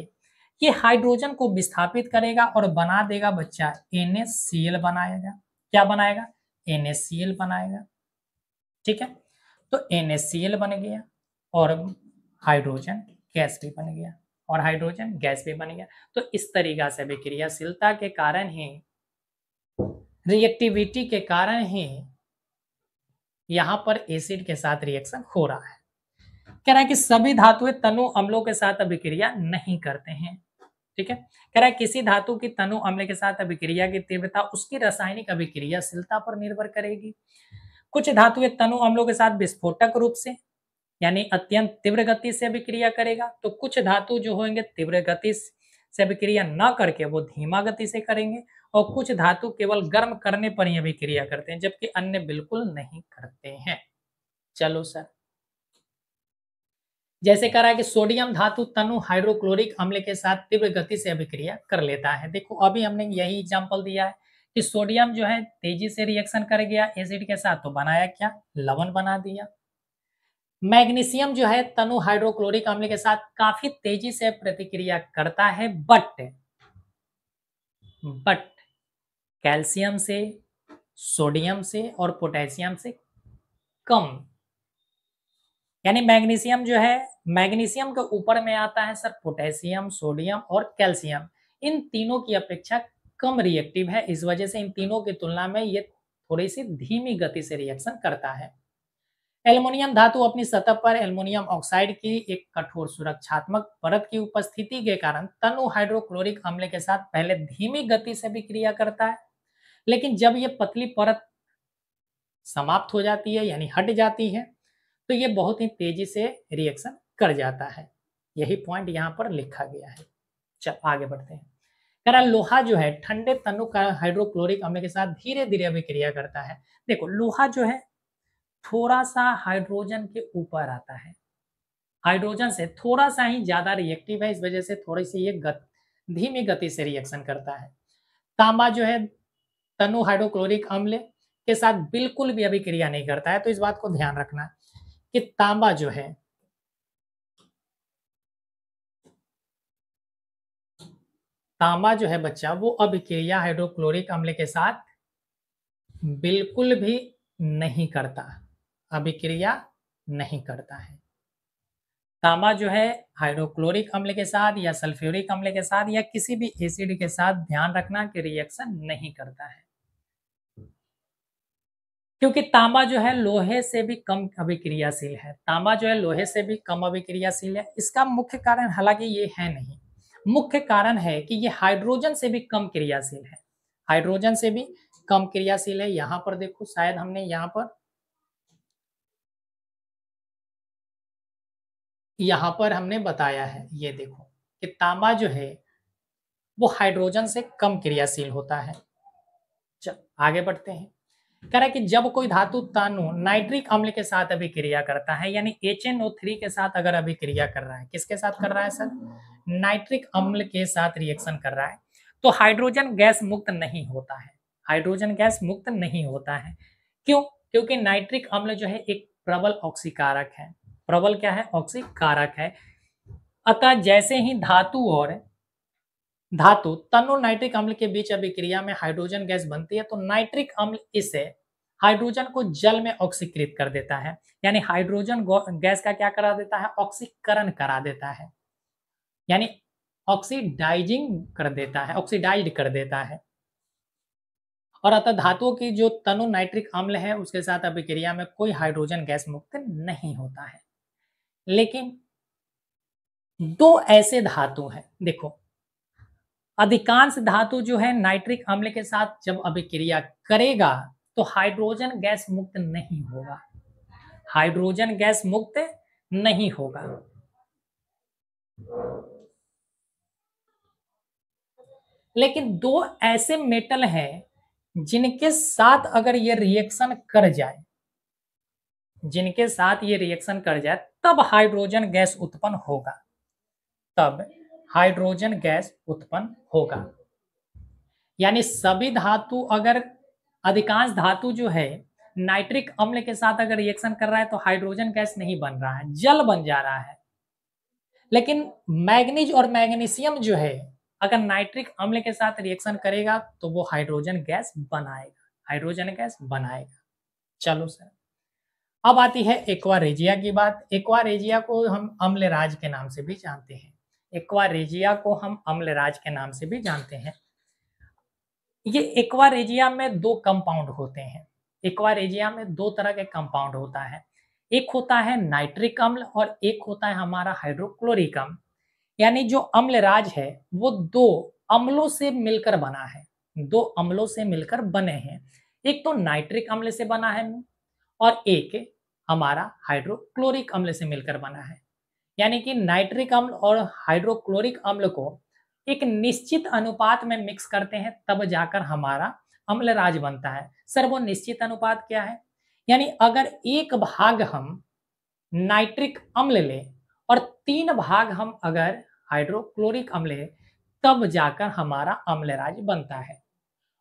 ये हाइड्रोजन को विस्थापित करेगा और बना देगा बच्चा NaCl बनाएगा। क्या बनाएगा? NaCl बनाएगा, ठीक है। तो NaCl बन गया और हाइड्रोजन गैस भी बन गया, और हाइड्रोजन गैस भी बन गया। तो इस तरीका से विक्रियाशीलता के कारण ही, रिएक्टिविटी के कारण ही यहां पर एसिड के साथ रिएक्शन हो रहा है। कह रहा है कि सभी धातुएं तनु अम्लों के साथ अभिक्रिया नहीं करते हैं, ठीक है। कह रहा है किसी धातु की तनु अम्ल के साथ अभिक्रिया की तीव्रता उसकी रासायनिक अभिक्रियाशीलता पर निर्भर करेगी। कुछ धातुएं तनु अम्लों के साथ विस्फोटक रूप से यानी अत्यंत तीव्र गति से अभिक्रिया करेगा, तो कुछ धातु जो होंगे तीव्र गति से अभिक्रिया न करके वो धीमा गति से करेंगे, और कुछ धातु केवल गर्म करने पर ही अभिक्रिया करते हैं जबकि अन्य बिल्कुल नहीं करते हैं। चलो सर, जैसे कह रहा है कि सोडियम धातु तनु हाइड्रोक्लोरिक अम्ल के साथ तीव्र गति से अभिक्रिया कर लेता है। देखो अभी हमने यही एग्जांपल दिया है कि सोडियम जो है तेजी से रिएक्शन कर गया एसिड के साथ, तो बनाया क्या? लवण बना दिया। मैग्नीशियम जो है तनु हाइड्रोक्लोरिक अम्ल के साथ काफी तेजी से प्रतिक्रिया करता है, बट कैल्शियम से, सोडियम से और पोटेशियम से कम। यानी मैग्नीशियम जो है, मैग्नीशियम के ऊपर में आता है सर पोटेशियम, सोडियम और कैल्शियम। इन तीनों की अपेक्षा कम रिएक्टिव है, इस वजह से इन तीनों की तुलना में ये थोड़ी सी धीमी गति से रिएक्शन करता है। एल्युमिनियम धातु अपनी सतह पर एल्युमिनियम ऑक्साइड की एक कठोर सुरक्षात्मक परत की उपस्थिति के कारण तनु हाइड्रोक्लोरिक अम्ल के साथ पहले धीमी गति से विक्रिया करता है, लेकिन जब ये पतली परत समाप्त हो जाती है यानी हट जाती है तो ये बहुत ही तेजी से रिएक्शन कर जाता है। यही पॉइंट यहाँ पर लिखा गया है। चल आगे बढ़ते हैं। कह रहा लोहा जो है ठंडे तनु का हाइड्रोक्लोरिक अम्ल के साथ धीरे धीरे अभिक्रिया करता है। देखो लोहा जो है थोड़ा सा हाइड्रोजन के ऊपर आता है, हाइड्रोजन से थोड़ा सा ही ज्यादा रिएक्टिव है, इस वजह से थोड़ी सी ये धीमी गति से रिएक्शन करता है। तांबा जो है तनु हाइड्रोक्लोरिक अम्ल के साथ बिल्कुल भी अभिक्रिया नहीं करता है, तो इस बात को ध्यान रखना कि तांबा जो है बच्चा वो अभिक्रिया हाइड्रोक्लोरिक अम्ल के साथ बिल्कुल भी नहीं करता, अभिक्रिया नहीं करता है। तांबा जो है हाइड्रोक्लोरिक अम्ल के साथ या सल्फ्यूरिक अम्ल के साथ या किसी भी एसिड के साथ ध्यान रखना कि रिएक्शन नहीं करता है, क्योंकि तांबा जो है लोहे से भी कम अभिक्रियाशील है। तांबा जो है लोहे से भी कम अभिक्रियाशील है। इसका मुख्य कारण हालांकि ये है नहीं, मुख्य कारण है कि ये हाइड्रोजन से भी कम क्रियाशील है, हाइड्रोजन से भी कम क्रियाशील है। यहां पर देखो, शायद हमने यहां पर हमने बताया है, ये देखो कि तांबा जो है वो हाइड्रोजन से कम क्रियाशील होता है। चल आगे बढ़ते हैं। कह रहा है कि जब कोई धातु तनु नाइट्रिक अम्ल के साथ अभिक्रिया करता है, यानी HNO3 के साथ अगर अभिक्रिया कर रहा है, किसके साथ कर रहा है सर? नाइट्रिक अम्ल के साथ रिएक्शन कर रहा है, तो हाइड्रोजन गैस मुक्त नहीं होता है, हाइड्रोजन गैस मुक्त नहीं होता है। क्यों? क्योंकि नाइट्रिक अम्ल जो है एक प्रबल ऑक्सीकारक है। प्रबल क्या है? ऑक्सीकारक है। अतः जैसे ही धातु तनु नाइट्रिक अम्ल के बीच अभिक्रिया में हाइड्रोजन गैस बनती है, तो नाइट्रिक अम्ल इसे हाइड्रोजन को जल में ऑक्सीकृत कर देता है, यानी हाइड्रोजन गैस का क्या करा देता है? ऑक्सीकरण करा देता है, यानी ऑक्सीडाइजिंग कर देता है, ऑक्सीडाइज्ड कर देता है। और अतः धातुओं की जो तनु नाइट्रिक अम्ल है उसके साथ अभिक्रिया में कोई हाइड्रोजन गैस मुक्त नहीं होता है। लेकिन दो ऐसे धातु हैं, देखो अधिकांश धातु जो है नाइट्रिक अम्ल के साथ जब अभिक्रिया करेगा तो हाइड्रोजन गैस मुक्त नहीं होगा, हाइड्रोजन गैस मुक्त नहीं होगा। लेकिन दो ऐसे मेटल हैं जिनके साथ अगर ये रिएक्शन कर जाए, जिनके साथ ये रिएक्शन कर जाए तब हाइड्रोजन गैस उत्पन्न होगा, तब हाइड्रोजन गैस उत्पन्न होगा। यानी सभी धातु अगर अधिकांश धातु जो है नाइट्रिक अम्ल के साथ अगर रिएक्शन कर रहा है तो हाइड्रोजन गैस नहीं बन रहा है, जल बन जा रहा है। लेकिन मैग्नीज और मैग्नीशियम जो है अगर नाइट्रिक अम्ल के साथ रिएक्शन करेगा तो वो हाइड्रोजन गैस बनाएगा, हाइड्रोजन गैस बनाएगा। चलो सर, अब आती है एक्वा रेजिया की बात। एक्वा रेजिया को हम अम्लराज के नाम से भी जानते हैं, एक्वा रेजिया को हम अम्लराज के नाम से भी जानते हैं। ये एक्वा रेजिया में दो कंपाउंड होते हैं, एक्वा रेजिया में दो तरह के कंपाउंड होता है, एक होता है नाइट्रिक अम्ल और एक होता है हमारा हाइड्रोक्लोरिक अम्ल। यानी जो अम्लराज है वो दो अम्लों से मिलकर बना है, दो अम्लों से मिलकर बने हैं, एक तो नाइट्रिक अम्ल से बना है और एक हमारा हाइड्रोक्लोरिक अम्ल से मिलकर बना है। यानी कि नाइट्रिक अम्ल और हाइड्रोक्लोरिक अम्ल को एक निश्चित अनुपात में मिक्स करते हैं तब जाकर हमारा अम्लराज बनता है। सर वो निश्चित अनुपात क्या है? यानी अगर एक भाग हम नाइट्रिक अम्ल लें और 3 भाग हम अगर हाइड्रोक्लोरिक अम्ल लें तब जाकर हमारा अम्लराज बनता है।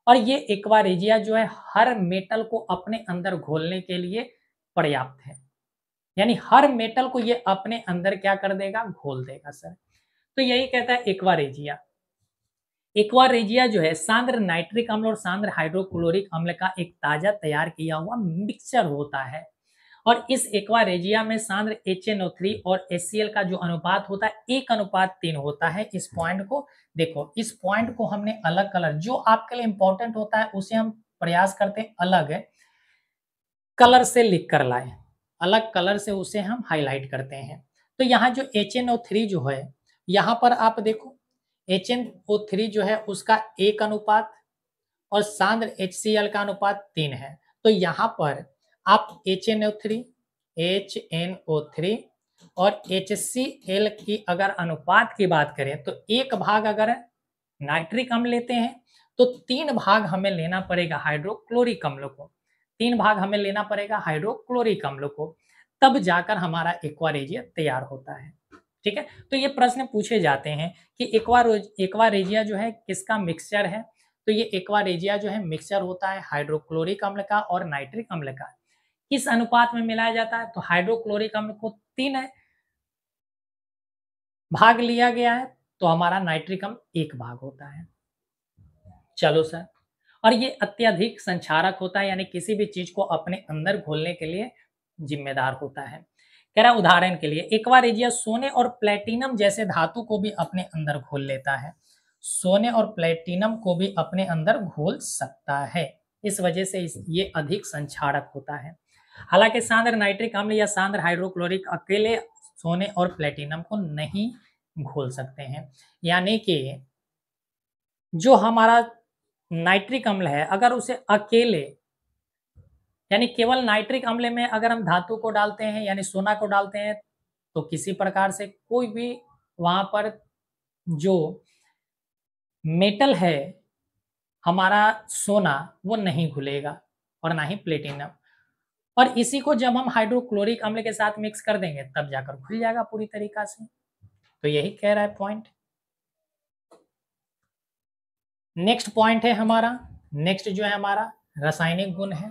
और ये एक्वा रेजिया जो है हर मेटल को अपने अंदर घोलने के लिए पर्याप्त है, यानी हर मेटल को ये अपने अंदर क्या कर देगा? घोल देगा सर। तो यही कहता है एक्वा रेजिया। एक्वा रेजिया जो है सांद्र नाइट्रिक अम्ल और सांद्र हाइड्रोक्लोरिक अम्ल का एक ताजा तैयार किया हुआ मिक्सचर होता है। और इस एक्वा रेजिया में सांद्र HNO3 और HCl का जो अनुपात होता है 1:3 होता है। इस पॉइंट को देखो, इस पॉइंट को हमने अलग कलर, जो आपके लिए इंपॉर्टेंट होता है उसे हम प्रयास करते हैं अलग कलर से लिख कर लाए, अलग कलर से उसे हम हाईलाइट करते हैं। तो यहाँ जो HNO3 जो है, यहाँ पर आप देखो HNO3 जो है उसका 1 अनुपात और सांद्र HCl का अनुपात 3 है। तो यहाँ पर आप HNO3 और HCl की अगर अनुपात की बात करें तो 1 भाग अगर नाइट्रिक अम्ल लेते हैं तो 3 भाग हमें लेना पड़ेगा हाइड्रोक्लोरिक अम्ल को, 3 भाग हमें लेना पड़ेगा हाइड्रोक्लोरिक अम्ल को, तब जाकर हमारा एक्वा रेजिया तैयार होता है। ठीक है, तो ये प्रश्न पूछे जाते हैं कि एक्वा रेजिया जो है किसका मिक्सचर है? तो ये एक्वा रेजिया जो है मिक्सचर होता है हाइड्रोक्लोरिक अम्ल का और नाइट्रिक अम्ल का। किस अनुपात में मिलाया जाता है? तो हाइड्रोक्लोरिक अम्ल को 3 भाग लिया गया है तो हमारा नाइट्रिक अम्ल 1 भाग होता है। चलो सर, और ये अत्यधिक संक्षारक होता है, यानी किसी भी चीज को अपने अंदर घोलने के लिए जिम्मेदार होता है। कह रहा उदाहरण के लिए एक्वा रेजिया सोने और प्लेटिनम जैसे धातु को भी अपने अंदर घोल लेता है, सोने और प्लेटिनम को भी अपने अंदर घोल सकता है, इस वजह से ये अधिक संक्षारक होता है। हालांकि सांद्र नाइट्रिक अम्ल या सांद्र हाइड्रोक्लोरिक अकेले सोने और प्लेटिनम को नहीं घोल सकते हैं। यानी कि जो हमारा नाइट्रिक अम्ल है, अगर उसे अकेले यानी केवल नाइट्रिक अम्ल में अगर हम धातु को डालते हैं यानी सोना को डालते हैं, तो किसी प्रकार से कोई भी वहाँ पर जो मेटल है हमारा सोना, वो नहीं घुलेगा और ना ही प्लेटिनम। और इसी को जब हम हाइड्रोक्लोरिक अम्ल के साथ मिक्स कर देंगे तब जाकर घुल जाएगा पूरी तरीका से। तो यही कह रहा है पॉइंट। नेक्स्ट पॉइंट है हमारा, नेक्स्ट जो है हमारा रासायनिक गुण है।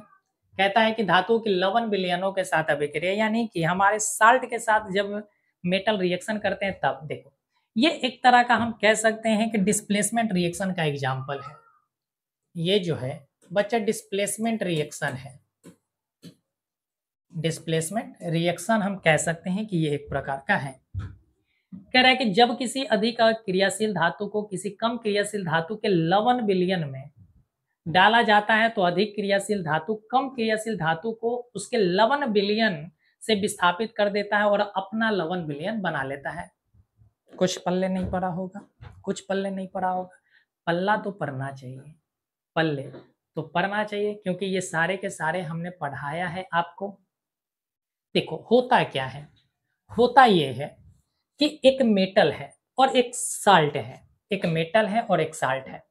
कहता है कि धातु की लवण विलयनों के साथ अभिक्रिया, यानी कि हमारे साल्ट के साथ जब मेटल रिएक्शन करते हैं तब देखो, ये एक तरह का हम कह सकते हैं कि डिस्प्लेसमेंट रिएक्शन का एग्जाम्पल है। ये जो है बच्चा डिस्प्लेसमेंट रिएक्शन है। डिस्प्लेसमेंट रिएक्शन हम कह सकते हैं कि ये एक प्रकार का है। कह रहा है कि जब किसी अधिक क्रियाशील धातु को किसी कम क्रियाशील धातु के लवण विलयन में डाला जाता है तो अधिक क्रियाशील धातु कम क्रियाशील धातु को उसके लवण विलयन से विस्थापित कर देता है और अपना लवण विलयन बना लेता है। कुछ पल्ले नहीं पड़ा होगा, कुछ पल्ले नहीं पड़ा होगा, पल्ला तो पढ़ना चाहिए, पल्ले तो पढ़ना चाहिए, क्योंकि ये सारे के सारे हमने पढ़ाया है आपको। देखो होता क्या है, होता ये है कि एक मेटल है और एक साल्ट है, एक मेटल है और एक साल्ट है।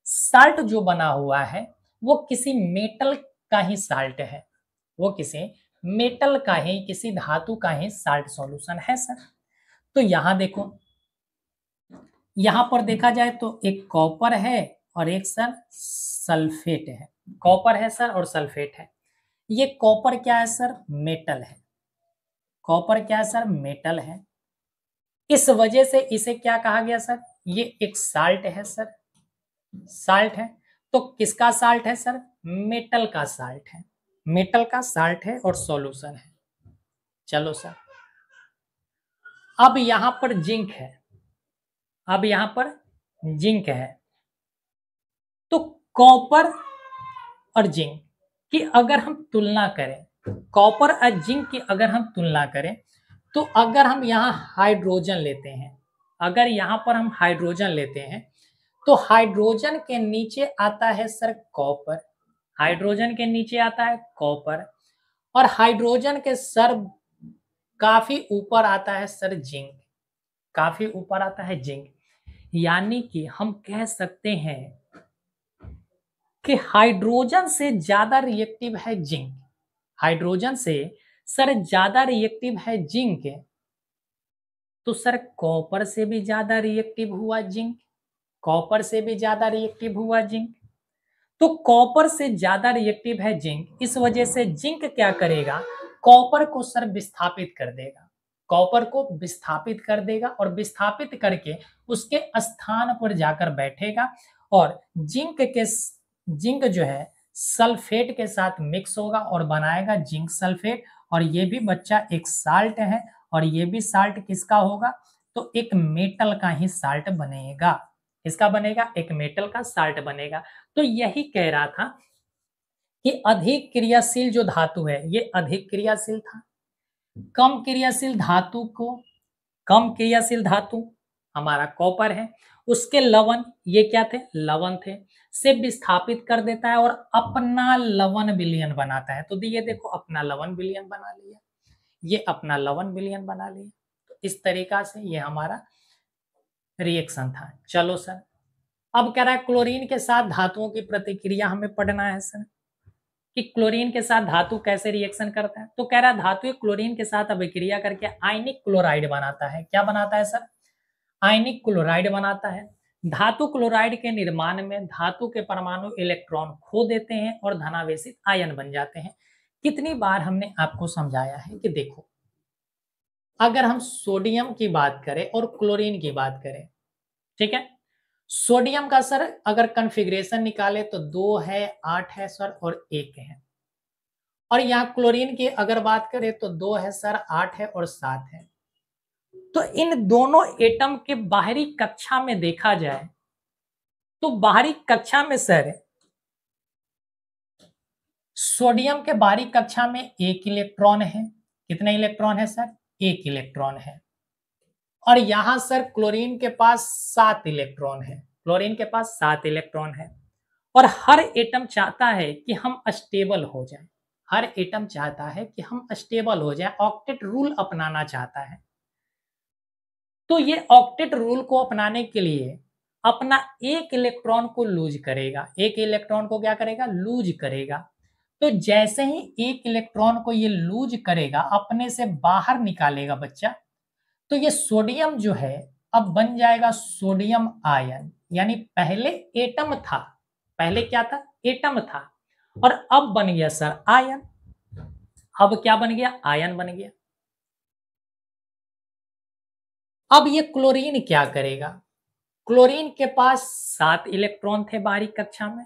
साल्ट जो बना हुआ है वो किसी मेटल का ही साल्ट है, वो किसी मेटल का ही, किसी धातु का ही साल्ट सॉल्यूशन है सर। तो यहां देखो, यहां पर देखा जाए तो एक कॉपर है और एक सर सल्फेट है। कॉपर है सर और सल्फेट है। ये कॉपर क्या है सर, मेटल है। कॉपर क्या है सर, मेटल है। इस वजह से इसे क्या कहा गया सर, ये एक साल्ट है सर, साल्ट है। तो किसका साल्ट है सर, मेटल का साल्ट है, मेटल का साल्ट है और सॉल्यूशन है। चलो सर, अब यहां पर जिंक है, अब यहां पर जिंक है। तो कॉपर और जिंक की अगर हम तुलना करें, कॉपर और जिंक की अगर हम तुलना करें, तो अगर हम यहाँ हाइड्रोजन लेते हैं, अगर यहाँ पर हम हाइड्रोजन लेते हैं तो हाइड्रोजन के नीचे आता है सर कॉपर, हाइड्रोजन के नीचे आता है कॉपर, और हाइड्रोजन के सर काफी ऊपर आता है सर जिंक, काफी ऊपर आता है जिंक। यानी कि हम कह सकते हैं कि हाइड्रोजन से ज्यादा रिएक्टिव है जिंक, हाइड्रोजन से सर ज्यादा रिएक्टिव है जिंक। तो सर कॉपर से भी ज्यादा रिएक्टिव हुआ जिंक, कॉपर से भी ज्यादा रिएक्टिव हुआ जिंक। तो कॉपर से ज्यादा रिएक्टिव है जिंक, इस वजह से जिंक क्या करेगा, कॉपर को सर विस्थापित कर देगा, कॉपर को विस्थापित कर देगा और विस्थापित करके उसके स्थान पर जाकर बैठेगा और जिंक जो है सल्फेट के साथ मिक्स होगा और बनाएगा जिंक सल्फेट। और ये भी बच्चा एक साल्ट है और ये भी साल्ट किसका होगा, तो एक मेटल का ही साल्ट बनेगा। किसका बनेगा, एक मेटल का साल्ट बनेगा। तो यही कह रहा था कि अधिक क्रियाशील जो धातु है ये अधिक क्रियाशील था, कम क्रियाशील धातु को, कम क्रियाशील धातु हमारा कॉपर है, उसके लवण ये क्या थे, लवण थे, से विस्थापित कर देता है और अपना लवण विलयन बनाता है। तो ये देखो अपना लवण विलयन बना लिया, ये अपना लवण विलयन बना लिया। तो इस तरीका से ये हमारा रिएक्शन था। चलो सर, अब कह रहा है क्लोरीन के साथ धातुओं की प्रतिक्रिया हमें पढ़ना है सर, कि क्लोरीन के साथ धातु कैसे रिएक्शन करता है। तो कह रहा है धातु क्लोरीन के साथ अभिक्रिया करके आयनिक क्लोराइड बनाता है। क्या बनाता है सर, आयनिक क्लोराइड बनाता है। धातु क्लोराइड के निर्माण में धातु के परमाणु इलेक्ट्रॉन खो देते हैं और धनावेशित आयन बन जाते हैं। कितनी बार हमने आपको समझाया है कि देखो, अगर हम सोडियम की बात करें और क्लोरीन की बात करें, ठीक है, सोडियम का सर अगर कॉन्फ़िगरेशन निकाले तो 2 है, 8 है सर और 1 है। और यहाँ क्लोरीन की अगर बात करें तो 2 है सर, 8 है और 7 है। तो इन दोनों एटम के बाहरी कक्षा में देखा जाए तो बाहरी कक्षा में सर सोडियम के बाहरी कक्षा में 1 इलेक्ट्रॉन है। कितने इलेक्ट्रॉन है सर, 1 इलेक्ट्रॉन है। और यहां सर क्लोरीन के पास 7 इलेक्ट्रॉन है, क्लोरीन के पास 7 इलेक्ट्रॉन है और हर एटम चाहता है कि हम स्टेबल हो जाएं। हर एटम चाहता है कि हम स्टेबल हो जाएं, ऑक्टेट रूल अपनाना चाहता है। तो ये ऑक्टेट रूल को अपनाने के लिए अपना एक इलेक्ट्रॉन को लूज करेगा, एक इलेक्ट्रॉन को क्या करेगा, लूज करेगा। तो जैसे ही एक इलेक्ट्रॉन को ये लूज करेगा, अपने से बाहर निकालेगा बच्चा, तो ये सोडियम जो है अब बन जाएगा सोडियम आयन। यानी पहले एटम था, पहले क्या था, एटम था, और अब बन गया सर आयन। अब क्या बन गया, आयन बन गया। अब ये क्लोरीन क्या करेगा, क्लोरीन के पास 7 इलेक्ट्रॉन थे बाहरी कक्षा में,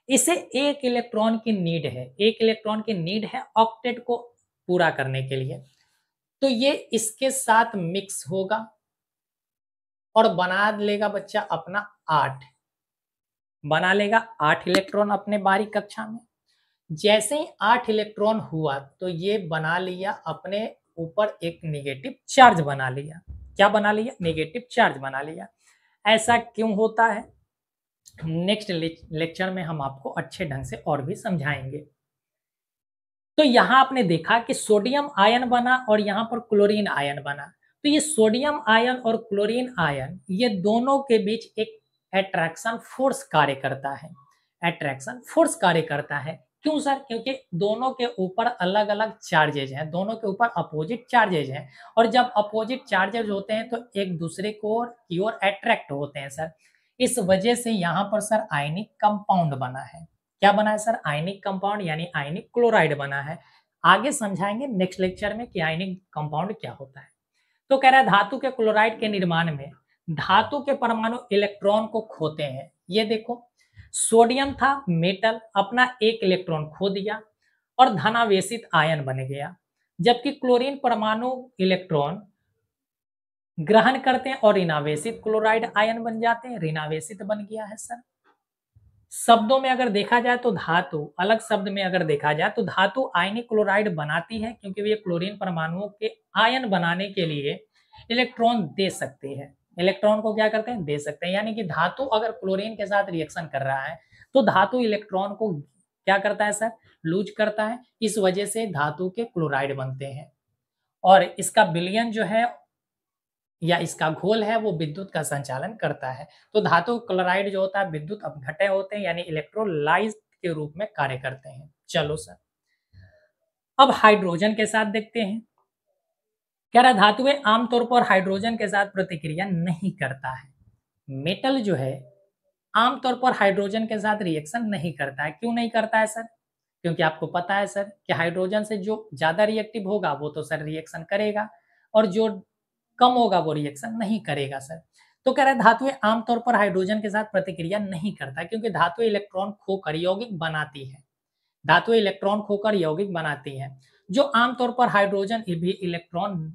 इसे एक इलेक्ट्रॉन की नीड है, एक इलेक्ट्रॉन की नीड है ऑक्टेट को पूरा करने के लिए। तो ये इसके साथ मिक्स होगा और बना लेगा बच्चा अपना 8, बना लेगा 8 इलेक्ट्रॉन अपने बाहरी कक्षा में। जैसे ही 8 इलेक्ट्रॉन हुआ तो ये बना लिया अपने ऊपर एक नेगेटिव चार्ज बना लिया। क्या बना लिया, नेगेटिव चार्ज बना लिया। ऐसा क्यों होता है, नेक्स्ट लेक्चर में हम आपको अच्छे ढंग से और भी समझाएंगे। तो यहां आपने देखा कि सोडियम आयन बना और यहां पर क्लोरीन आयन बना। तो ये सोडियम आयन और क्लोरीन आयन, ये दोनों के बीच एक अट्रैक्शन फोर्स कार्य करता है, अट्रैक्शन फोर्स कार्य करता है। क्यों सर, क्योंकि दोनों के ऊपर अलग अलग चार्जेज हैं, दोनों के ऊपर अपोजिट चार्जेज हैं, और जब अपोजिट चार्जेज होते हैं तो एक दूसरे को की ओर अट्रैक्ट होते हैं सर। इस वजह से यहाँ पर सर आयनिक कंपाउंड बना है। क्या बना है सर, आयनिक कंपाउंड, यानी आयनिक क्लोराइड बना है। आगे समझाएंगे नेक्स्ट लेक्चर में कि आयनिक कंपाउंड क्या होता है। तो कह रहा है धातु के क्लोराइड के निर्माण में धातु के परमाणु इलेक्ट्रॉन को खोते हैं। ये देखो, सोडियम था मेटल, अपना एक इलेक्ट्रॉन खो दिया और धनावेशित आयन बन गया, जबकि क्लोरीन परमाणु इलेक्ट्रॉन ग्रहण करते हैं और ऋणावेशित क्लोराइड आयन बन जाते हैं, ऋणावेशित बन गया है सर। शब्दों में अगर देखा जाए तो धातु, अलग शब्द में अगर देखा जाए तो धातु आयनिक क्लोराइड बनाती है, क्योंकि वे क्लोरीन परमाणुओं के आयन बनाने के लिए इलेक्ट्रॉन दे सकते हैं। इलेक्ट्रॉन को क्या करते हैं, दे सकते हैं। यानी कि धातु अगर क्लोरीन के साथ रिएक्शन कर रहा है तो धातु इलेक्ट्रॉन को क्या करता है सर, लूज करता है। इस वजह से धातु के क्लोराइड बनते हैं और इसका विलयन जो है या इसका घोल है वो विद्युत का संचालन करता है। तो धातु क्लोराइड जो होता है विद्युत अपघटय होते हैं, यानी इलेक्ट्रोलाइज के रूप में कार्य करते हैं। चलो सर, अब हाइड्रोजन के साथ देखते हैं। कह रहा धातुएं आमतौर पर हाइड्रोजन के साथ प्रतिक्रिया नहीं करता है। मेटल जो है आमतौर पर हाइड्रोजन के साथ रिएक्शन नहीं करता है। क्यों नहीं करता है सर, क्योंकि आपको पता है सर कि हाइड्रोजन से जो ज्यादा रिएक्टिव होगा वो तो सर रिएक्शन करेगा, और जो कम होगा वो रिएक्शन नहीं करेगा सर। तो कह रहा है धातुएं आमतौर पर हाइड्रोजन के साथ प्रतिक्रिया नहीं करता, क्योंकि धातु इलेक्ट्रॉन खोकर यौगिक बनाती है, धातु इलेक्ट्रॉन खोकर यौगिक बनाती है, जो आमतौर पर हाइड्रोजन भी इलेक्ट्रॉन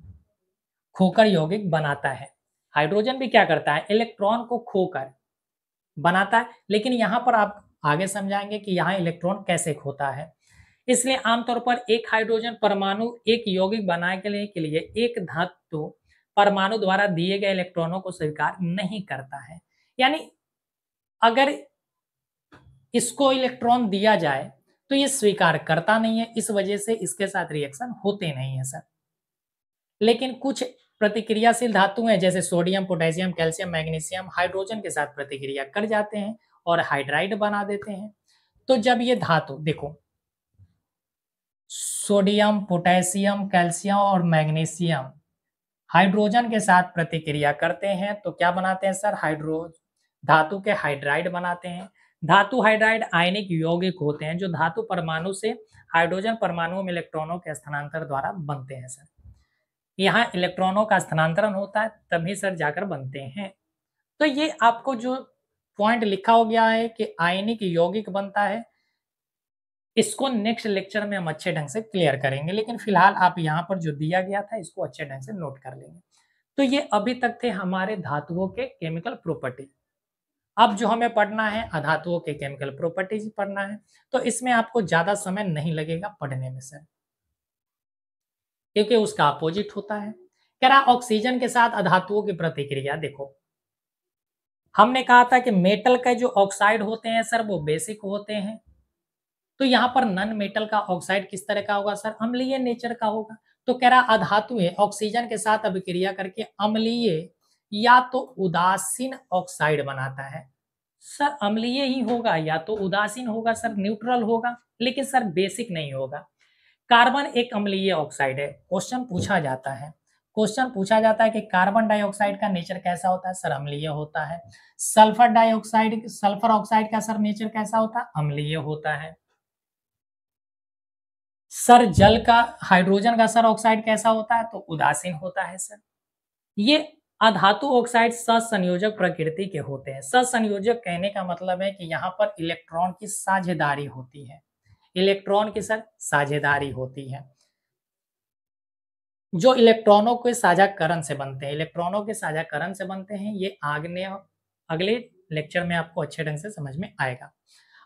खोकर यौगिक बनाता है। हाइड्रोजन भी क्या करता है, इलेक्ट्रॉन को खोकर बनाता है, लेकिन यहाँ पर आप आगे समझाएंगे कि यहाँ इलेक्ट्रॉन कैसे खोता है। इसलिए आमतौर पर एक हाइड्रोजन परमाणु एक यौगिक बनाने के लिए एक धातु परमाणु द्वारा दिए गए इलेक्ट्रॉनों को स्वीकार नहीं करता है। यानी अगर इसको इलेक्ट्रॉन दिया जाए तो ये स्वीकार करता नहीं है, इस वजह से इसके साथ रिएक्शन होते नहीं है सर। लेकिन कुछ प्रतिक्रियाशील धातु हैं जैसे sodium, potassium, calcium, magnesium hydrogen के साथ प्रतिक्रिया कर जाते हैं और हाइड्राइड बना देते हैं। तो जब ये धातु देखो, सोडियम, पोटेशियम, कैल्शियम और मैग्नीशियम हाइड्रोजन के साथ प्रतिक्रिया करते हैं तो क्या बनाते हैं सर, धातु के हाइड्राइड बनाते हैं। धातु हाइड्राइड आयनिक यौगिक होते हैं जो धातु परमाणु से हाइड्रोजन परमाणुओं में इलेक्ट्रॉनों के स्थानांतर द्वारा बनते हैं सर। यहाँ इलेक्ट्रॉनों का स्थानांतरण होता है तभी सर जाकर बनते हैं। तो ये आपको जो पॉइंट लिखा हो गया है कि आयनिक यौगिक बनता है, इसको नेक्स्ट लेक्चर में हम अच्छे ढंग से क्लियर करेंगे, लेकिन फिलहाल आप यहाँ पर जो दिया गया था इसको अच्छे ढंग से नोट कर लेंगे। तो ये अभी तक थे हमारे धातुओं के केमिकल प्रॉपर्टी। अब जो हमें पढ़ना है अधातुओं के केमिकल प्रॉपर्टीज पढ़ना है, तो इसमें आपको ज्यादा समय नहीं लगेगा पढ़ने में सर, क्योंकि उसका अपोजिट होता है। कह रहा ऑक्सीजन के साथ अधातुओं की प्रतिक्रिया देखो, हमने कहा था कि मेटल के जो ऑक्साइड होते हैं सर वो बेसिक होते हैं, तो यहाँ पर नन मेटल का ऑक्साइड किस तरह का होगा सर, अम्लीय नेचर का होगा। तो कह रहा अधातुएं ऑक्सीजन के साथ अभिक्रिया करके अम्लीय या तो उदासीन ऑक्साइड बनाता है। सर अम्लीय ही होगा या तो उदासीन होगा सर, न्यूट्रल होगा, लेकिन सर बेसिक नहीं होगा। कार्बन एक अम्लीय ऑक्साइड है। क्वेश्चन पूछा जाता है, क्वेश्चन पूछा जाता है कि कार्बन डाइऑक्साइड का नेचर कैसा होता है सर, अम्लीय होता है। सल्फर डाइऑक्साइड, सल्फर ऑक्साइड का सर नेचर कैसा होता है, अम्लीय होता है। सर जल का, हाइड्रोजन का सर ऑक्साइड कैसा होता है, तो उदासीन होता है सर। ये अधातु ऑक्साइड सहसंयोजक प्रकृति के होते हैं। सहसंयोजक कहने का मतलब है कि यहाँ पर इलेक्ट्रॉन की साझेदारी होती है, इलेक्ट्रॉन की सर साझेदारी होती है, जो इलेक्ट्रॉनों के साझाकरण से बनते हैं, इलेक्ट्रॉनों के साझाकरण से बनते हैं। ये अगले लेक्चर में आपको अच्छे ढंग से समझ में आएगा।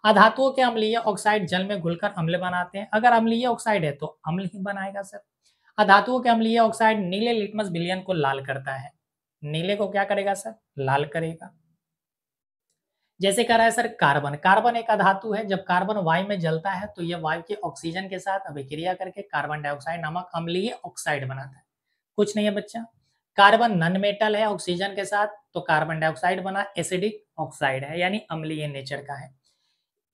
अधातुओं के अम्लीय ऑक्साइड जल में घुलकर अम्ल बनाते हैं। अगर अम्लीय ऑक्साइड है तो अम्ल ही बनाएगा सर। अधातुओं के अम्लीय ऑक्साइड नीले लिटमस विलयन को लाल करता है। नीले को क्या करेगा सर, लाल करेगा। जैसे कह रहा है सर कार्बन, कार्बन एक अधातु है, जब कार्बन वायु में जलता है तो यह वायु के ऑक्सीजन के साथ अभिक्रिया करके कार्बन डाइऑक्साइड नामक अम्लीय ऑक्साइड बनाता है। कुछ नहीं है बच्चा। कार्बन नन मेटल है ऑक्सीजन के साथ, तो कार्बन डाइऑक्साइड बना, एसिडिक ऑक्साइड है यानी अम्लीय नेचर का है।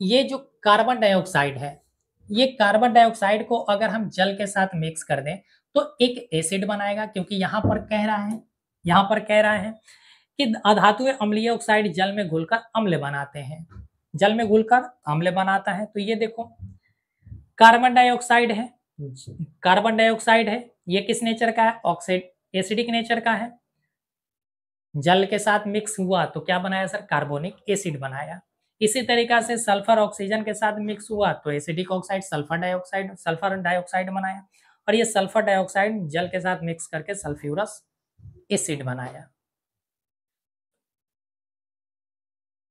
ये जो कार्बन डाइऑक्साइड है, ये कार्बन डाइऑक्साइड को अगर हम जल के साथ मिक्स कर दें तो एक एसिड बनाएगा, क्योंकि यहाँ पर कह रहा है, यहाँ पर कह रहा है कि अधातुएं अम्लीय ऑक्साइड जल में घुलकर अम्ल बनाते हैं, जल में घुलकर अम्ल बनाता है। तो ये देखो कार्बन डाइऑक्साइड है, कार्बन डाइऑक्साइड है, ये किस नेचर का है, ऑक्साइड एसिडिक नेचर का है। जल के साथ मिक्स हुआ तो क्या बनाया सर, कार्बोनिक एसिड बनाया। इसी तरीका से सल्फर ऑक्सीजन के साथ मिक्स हुआ तो एसिडिक ऑक्साइड सल्फर डाइऑक्साइड बनाया, और ये सल्फर डाइऑक्साइड जल के साथ मिक्स करके सल्फ्यूरस एसिड बनाया।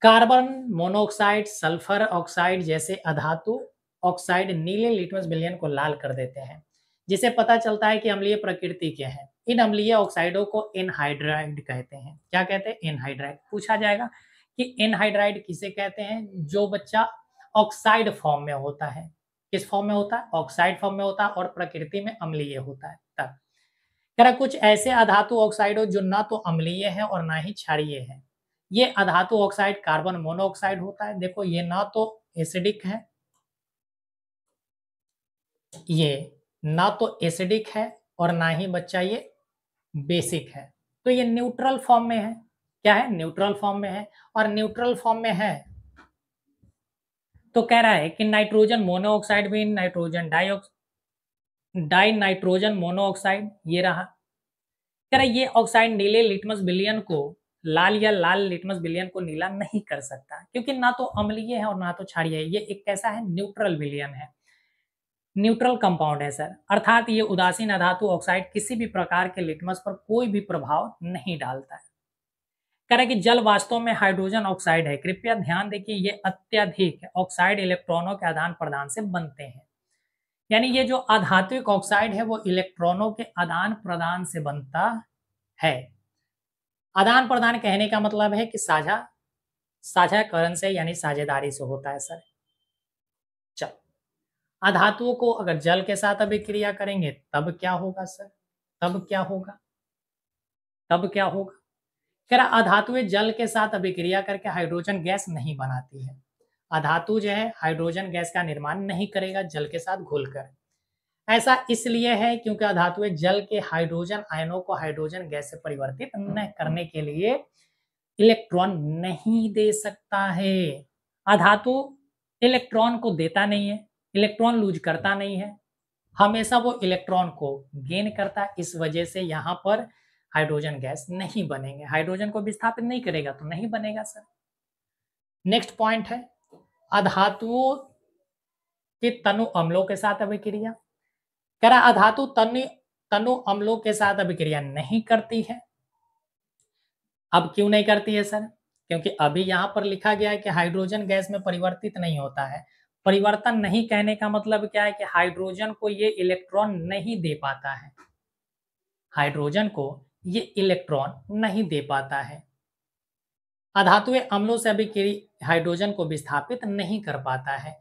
कार्बन मोनोऑक्साइड, सल्फर ऑक्साइड जैसे अधातु ऑक्साइड नीले लिटमस विलयन को लाल कर देते हैं, जिसे पता चलता है कि अम्लीय प्रकृति के हैं। इन अम्लीय ऑक्साइडों को एनहाइड्राइड कहते हैं। क्या कहते हैं, एनहाइड्राइड। पूछा जाएगा कि एनहाइड्राइड किसे कहते हैं, जो बच्चा ऑक्साइड फॉर्म में होता है। किस फॉर्म में होता है, ऑक्साइड फॉर्म में होता है, और प्रकृति में अम्लीय होता है। तब कह रहा कुछ ऐसे अधातु ऑक्साइड जो ना तो अम्लीय है और ना ही क्षारीय है। ये अधातु ऑक्साइड कार्बन मोनोऑक्साइड होता है। देखो ये ना तो एसिडिक है, ये ना तो एसिडिक है और ना ही बच्चा ये बेसिक है, तो ये न्यूट्रल फॉर्म में है। क्या है, न्यूट्रल फॉर्म में है। और न्यूट्रल फॉर्म में है तो कह रहा है कि नाइट्रोजन मोनोऑक्साइड भी नाइट्रोजन डाई नाइट्रोजन मोनोऑक्साइड ये रहा। कह रहा ये ऑक्साइड नीले लिटमस विलयन को लाल या लाल लिटमस विलयन को नीला नहीं कर सकता, क्योंकि ना तो अम्लीय है और ना तो क्षारीय है। ये एक कैसा है, न्यूट्रल विलयन है, न्यूट्रल कंपाउंड है सर। अर्थात ये उदासीन अधातु ऑक्साइड किसी भी प्रकार के लिटमस पर कोई भी प्रभाव नहीं डालता है। कह रहा है कि जल वास्तव में हाइड्रोजन ऑक्साइड है। कृपया ध्यान दें कि ये अत्यधिक ऑक्साइड इलेक्ट्रॉनों के आदान प्रदान से बनते हैं। यानी ये जो आधात्विक ऑक्साइड है वो इलेक्ट्रॉनों के आदान प्रदान से बनता है। आदान प्रदान कहने का मतलब है कि साझाकरण से यानी साझेदारी से होता है सर। चल, अधातुओं को अगर जल के साथ अभिक्रिया करेंगे तब क्या होगा सर, तब क्या होगा, तब क्या होगा। कह रहा अधातुएं जल के साथ अभिक्रिया करके हाइड्रोजन गैस नहीं बनाती है। अधातु जो है हाइड्रोजन गैस का निर्माण नहीं करेगा जल के साथ घुलकर। ऐसा इसलिए है क्योंकि अधातुएं जल के हाइड्रोजन आयनों को हाइड्रोजन गैस से परिवर्तित न करने के लिए इलेक्ट्रॉन नहीं दे सकता है। अधातु इलेक्ट्रॉन को देता नहीं है, इलेक्ट्रॉन लूज करता नहीं है, हमेशा वो इलेक्ट्रॉन को गेन करता है। इस वजह से यहाँ पर हाइड्रोजन गैस नहीं बनेंगे, हाइड्रोजन को विस्थापित नहीं करेगा तो नहीं बनेगा सर। नेक्स्ट पॉइंट है अधातुओं के तनु अम्लों के साथ अभिक्रिया। कह रहा अधातु तनु अम्लों के साथ अभिक्रिया नहीं करती है। अब क्यों नहीं करती है सर, क्योंकि अभी यहां पर लिखा गया है कि हाइड्रोजन गैस में परिवर्तित नहीं होता है। परिवर्तन नहीं कहने का मतलब क्या है कि हाइड्रोजन को ये इलेक्ट्रॉन नहीं दे पाता है, हाइड्रोजन को ये इलेक्ट्रॉन नहीं दे पाता है। अधातुएं अम्लों से अभिक्रिया हाइड्रोजन को विस्थापित नहीं कर पाता है।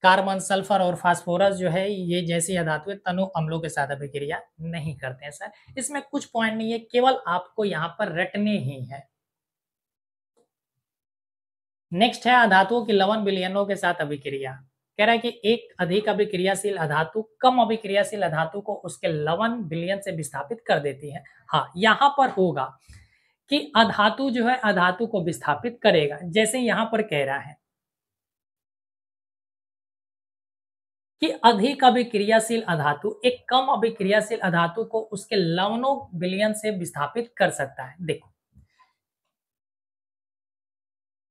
कार्बन, सल्फर और फास्फोरस जो है ये जैसी अधातुएं तनु अम्लों के साथ अभिक्रिया नहीं करते हैं सर। इसमें कुछ पॉइंट नहीं है, केवल आपको यहाँ पर रटने ही है। नेक्स्ट है अधातुओं की लवण विलयनों के साथ अभिक्रिया। कह रहा है कि एक अधिक अभिक्रियाशील अधातु कम अभिक्रियाशील अधातु को उसके लवण विलयन से विस्थापित कर देती है। हाँ, यहाँ पर होगा कि अधातु जो है अधातु को विस्थापित करेगा, जैसे यहाँ पर कह रहा है कि अधिक अभिक्रियाशील अधातु एक कम अभिक्रियाशील अधातु को उसके लवणों विलयन से विस्थापित कर सकता है। देखो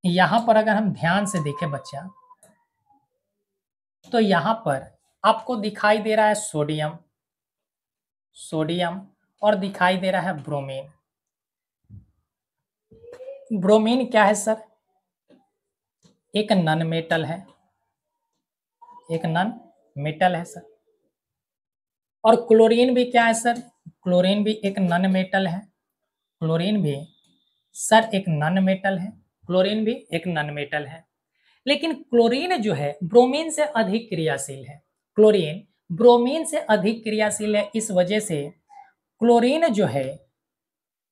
यहां पर अगर हम ध्यान से देखें बच्चा, तो यहां पर आपको दिखाई दे रहा है सोडियम, सोडियम और दिखाई दे रहा है ब्रोमीन। ब्रोमीन क्या है सर? एक नन मेटल है, एक नन मेटल है सर। और क्लोरीन भी क्या है सर? क्लोरीन भी एक नन मेटल है। क्लोरीन भी सर एक नन मेटल है। क्लोरीन भी एक नन मेटल है। लेकिन क्लोरीन जो है ब्रोमीन से अधिक क्रियाशील है। क्लोरीन ब्रोमीन से अधिक क्रियाशील है, इस वजह से क्लोरीन जो है,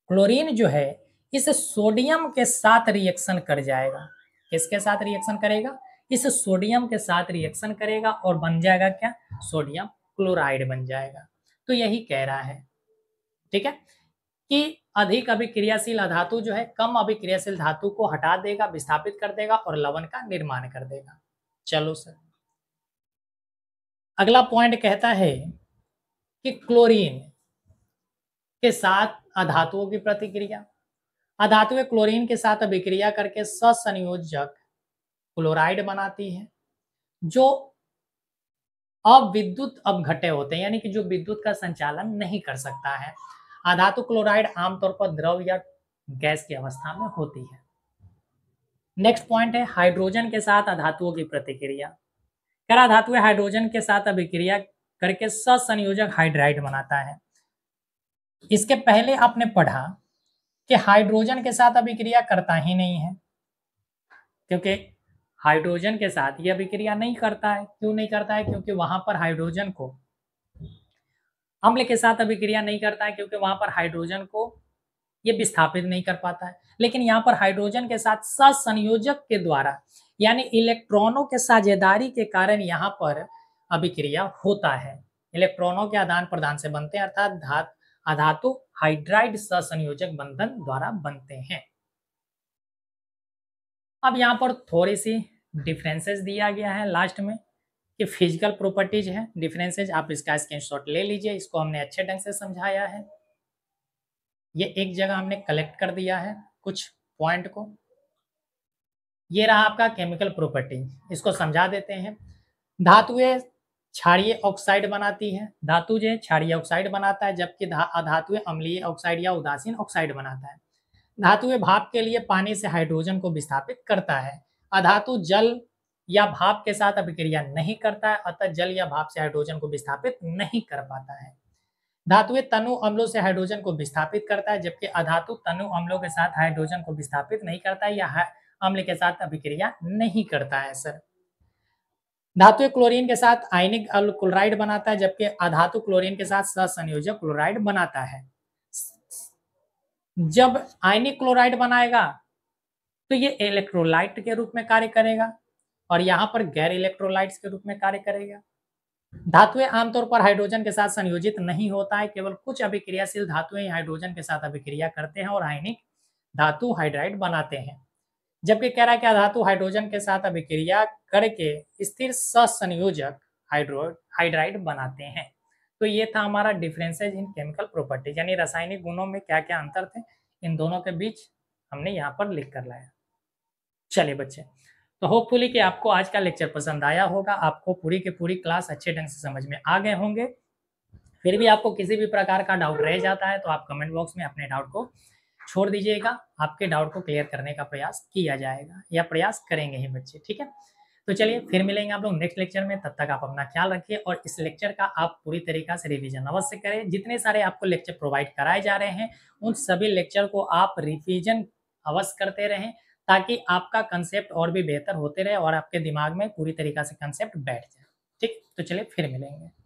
क्लोरीन जो है इस सोडियम के साथ रिएक्शन कर जाएगा। किसके साथ रिएक्शन करेगा? इस सोडियम के साथ रिएक्शन करेगा और बन जाएगा क्या? सोडियम क्लोराइड बन जाएगा। तो यही कह रहा है, ठीक है, कि अधिक अभिक्रियाशील अधातु जो है कम अभिक्रियाशील धातु को हटा देगा, विस्थापित कर देगा और लवण का निर्माण कर देगा। चलो सर, अगला पॉइंट कहता है कि क्लोरीन के साथ अधातुओं की प्रतिक्रिया। अधातुएं क्लोरीन के साथ अभिक्रिया करके ससंयोजक क्लोराइड बनाती है, जो अविद्युत अपघट्य होते हैं, यानी कि जो विद्युत का संचालन नहीं कर सकता है। अधातु क्लोराइड आमतौर पर द्रव या गैस की अवस्था में होती है। नेक्स्ट पॉइंट है हाइड्रोजन के साथ अधातुओं की प्रतिक्रिया। कह धातुएं हाइड्रोजन के साथ अभिक्रिया करके ससंयोजक हाइड्राइड बनाता है। इसके पहले आपने पढ़ा कि हाइड्रोजन के साथ अभिक्रिया करता ही नहीं है, क्योंकि हाइड्रोजन के साथ ये अभिक्रिया नहीं करता है। क्यों नहीं करता है? क्योंकि वहां पर हाइड्रोजन को अम्ल के साथ अभिक्रिया नहीं करता है, क्योंकि वहां पर हाइड्रोजन को ये विस्थापित नहीं कर पाता है। लेकिन यहाँ पर हाइड्रोजन के साथ सहसंयोजक के द्वारा, यानी इलेक्ट्रॉनों के साझेदारी के कारण यहाँ पर अभिक्रिया होता है। इलेक्ट्रॉनों के आदान प्रदान से बनते हैं, अर्थात अधातु हाइड्राइड सहसंयोजक बंधन द्वारा बनते हैं। अब यहाँ पर थोड़ी सी डिफरेंसेस दिया गया है लास्ट में कि फिजिकल प्रॉपर्टीज है, डिफरेंसेस, आप इसका स्क्रीनशॉट ले लीजिए। इसको हमने अच्छे ढंग से समझाया है, ये एक जगह हमने कलेक्ट कर दिया है कुछ पॉइंट को। ये रहा आपका केमिकल प्रॉपर्टी, इसको समझा देते हैं। धातुएं क्षारीय ऑक्साइड बनाती है, धातु जो है क्षारीय ऑक्साइड बनाता है, जबकि अधातुएं अम्लीय ऑक्साइड या उदासीन ऑक्साइड बनाता है। धातुएं भाप के लिए पानी से हाइड्रोजन को विस्थापित करता है। अधातु जल या भाप के साथ अभिक्रिया नहीं करता है, अतः जल या भाप से हाइड्रोजन को विस्थापित नहीं कर पाता है। धातुएं तनु अम्लों से हाइड्रोजन को विस्थापित करता है, जबकि अधातु तनु अम्लों के साथ हाइड्रोजन को विस्थापित नहीं करता है या अम्ल के साथ अभिक्रिया नहीं करता है सर। धातु क्लोरीन के साथ आयनिक क्लोराइड बनाता है, जबकि अधातु क्लोरीन के साथ सहसंयोजक क्लोराइड बनाता है। जब आयनिक क्लोराइड बनाएगा तो ये इलेक्ट्रोलाइट के रूप में कार्य करेगा और यहाँ पर गैर इलेक्ट्रोलाइट्स के रूप में कार्य करेगा। धातुएं आमतौर पर हाइड्रोजन के साथ संयोजित नहीं होता है, केवल कुछ अभिक्रियाशील धातुएं हाइड्रोजन के साथ अभिक्रिया करते हैं और आयनिक धातु हाइड्राइड बनाते हैं। जबकि कह रहा है कि अधातु हाइड्रोजन के साथ अभिक्रिया करके स्थिर सहसंयोजक हाइड्राइड बनाते हैं। तो ये था हमारा डिफरेंसेज इन केमिकल प्रॉपर्टीज, यानी रासायनिक गुणों में क्या क्या अंतर थे, इन दोनों के बीच हमने यहाँ पर लिख कर लाया। चलिए बच्चे, तो होपफुली कि आपको आज का लेक्चर पसंद आया होगा, आपको पूरी की पूरी क्लास अच्छे ढंग से समझ में आ गए होंगे। फिर भी आपको किसी भी प्रकार का डाउट रह जाता है तो आप कमेंट बॉक्स में अपने डाउट को छोड़ दीजिएगा, आपके डाउट को क्लियर करने का प्रयास किया जाएगा या प्रयास करेंगे ही बच्चे, ठीक है। तो चलिए फिर मिलेंगे आप लोग नेक्स्ट लेक्चर में, तब तक आप अपना ख्याल रखिए और इस लेक्चर का आप पूरी तरीक़ा से रिवीजन अवश्य करें। जितने सारे आपको लेक्चर प्रोवाइड कराए जा रहे हैं, उन सभी लेक्चर को आप रिवीजन अवश्य करते रहें, ताकि आपका कांसेप्ट और भी बेहतर होते रहे और आपके दिमाग में पूरी तरीक़ा से कांसेप्ट बैठ जाए। ठीक? तो चलिए फिर मिलेंगे।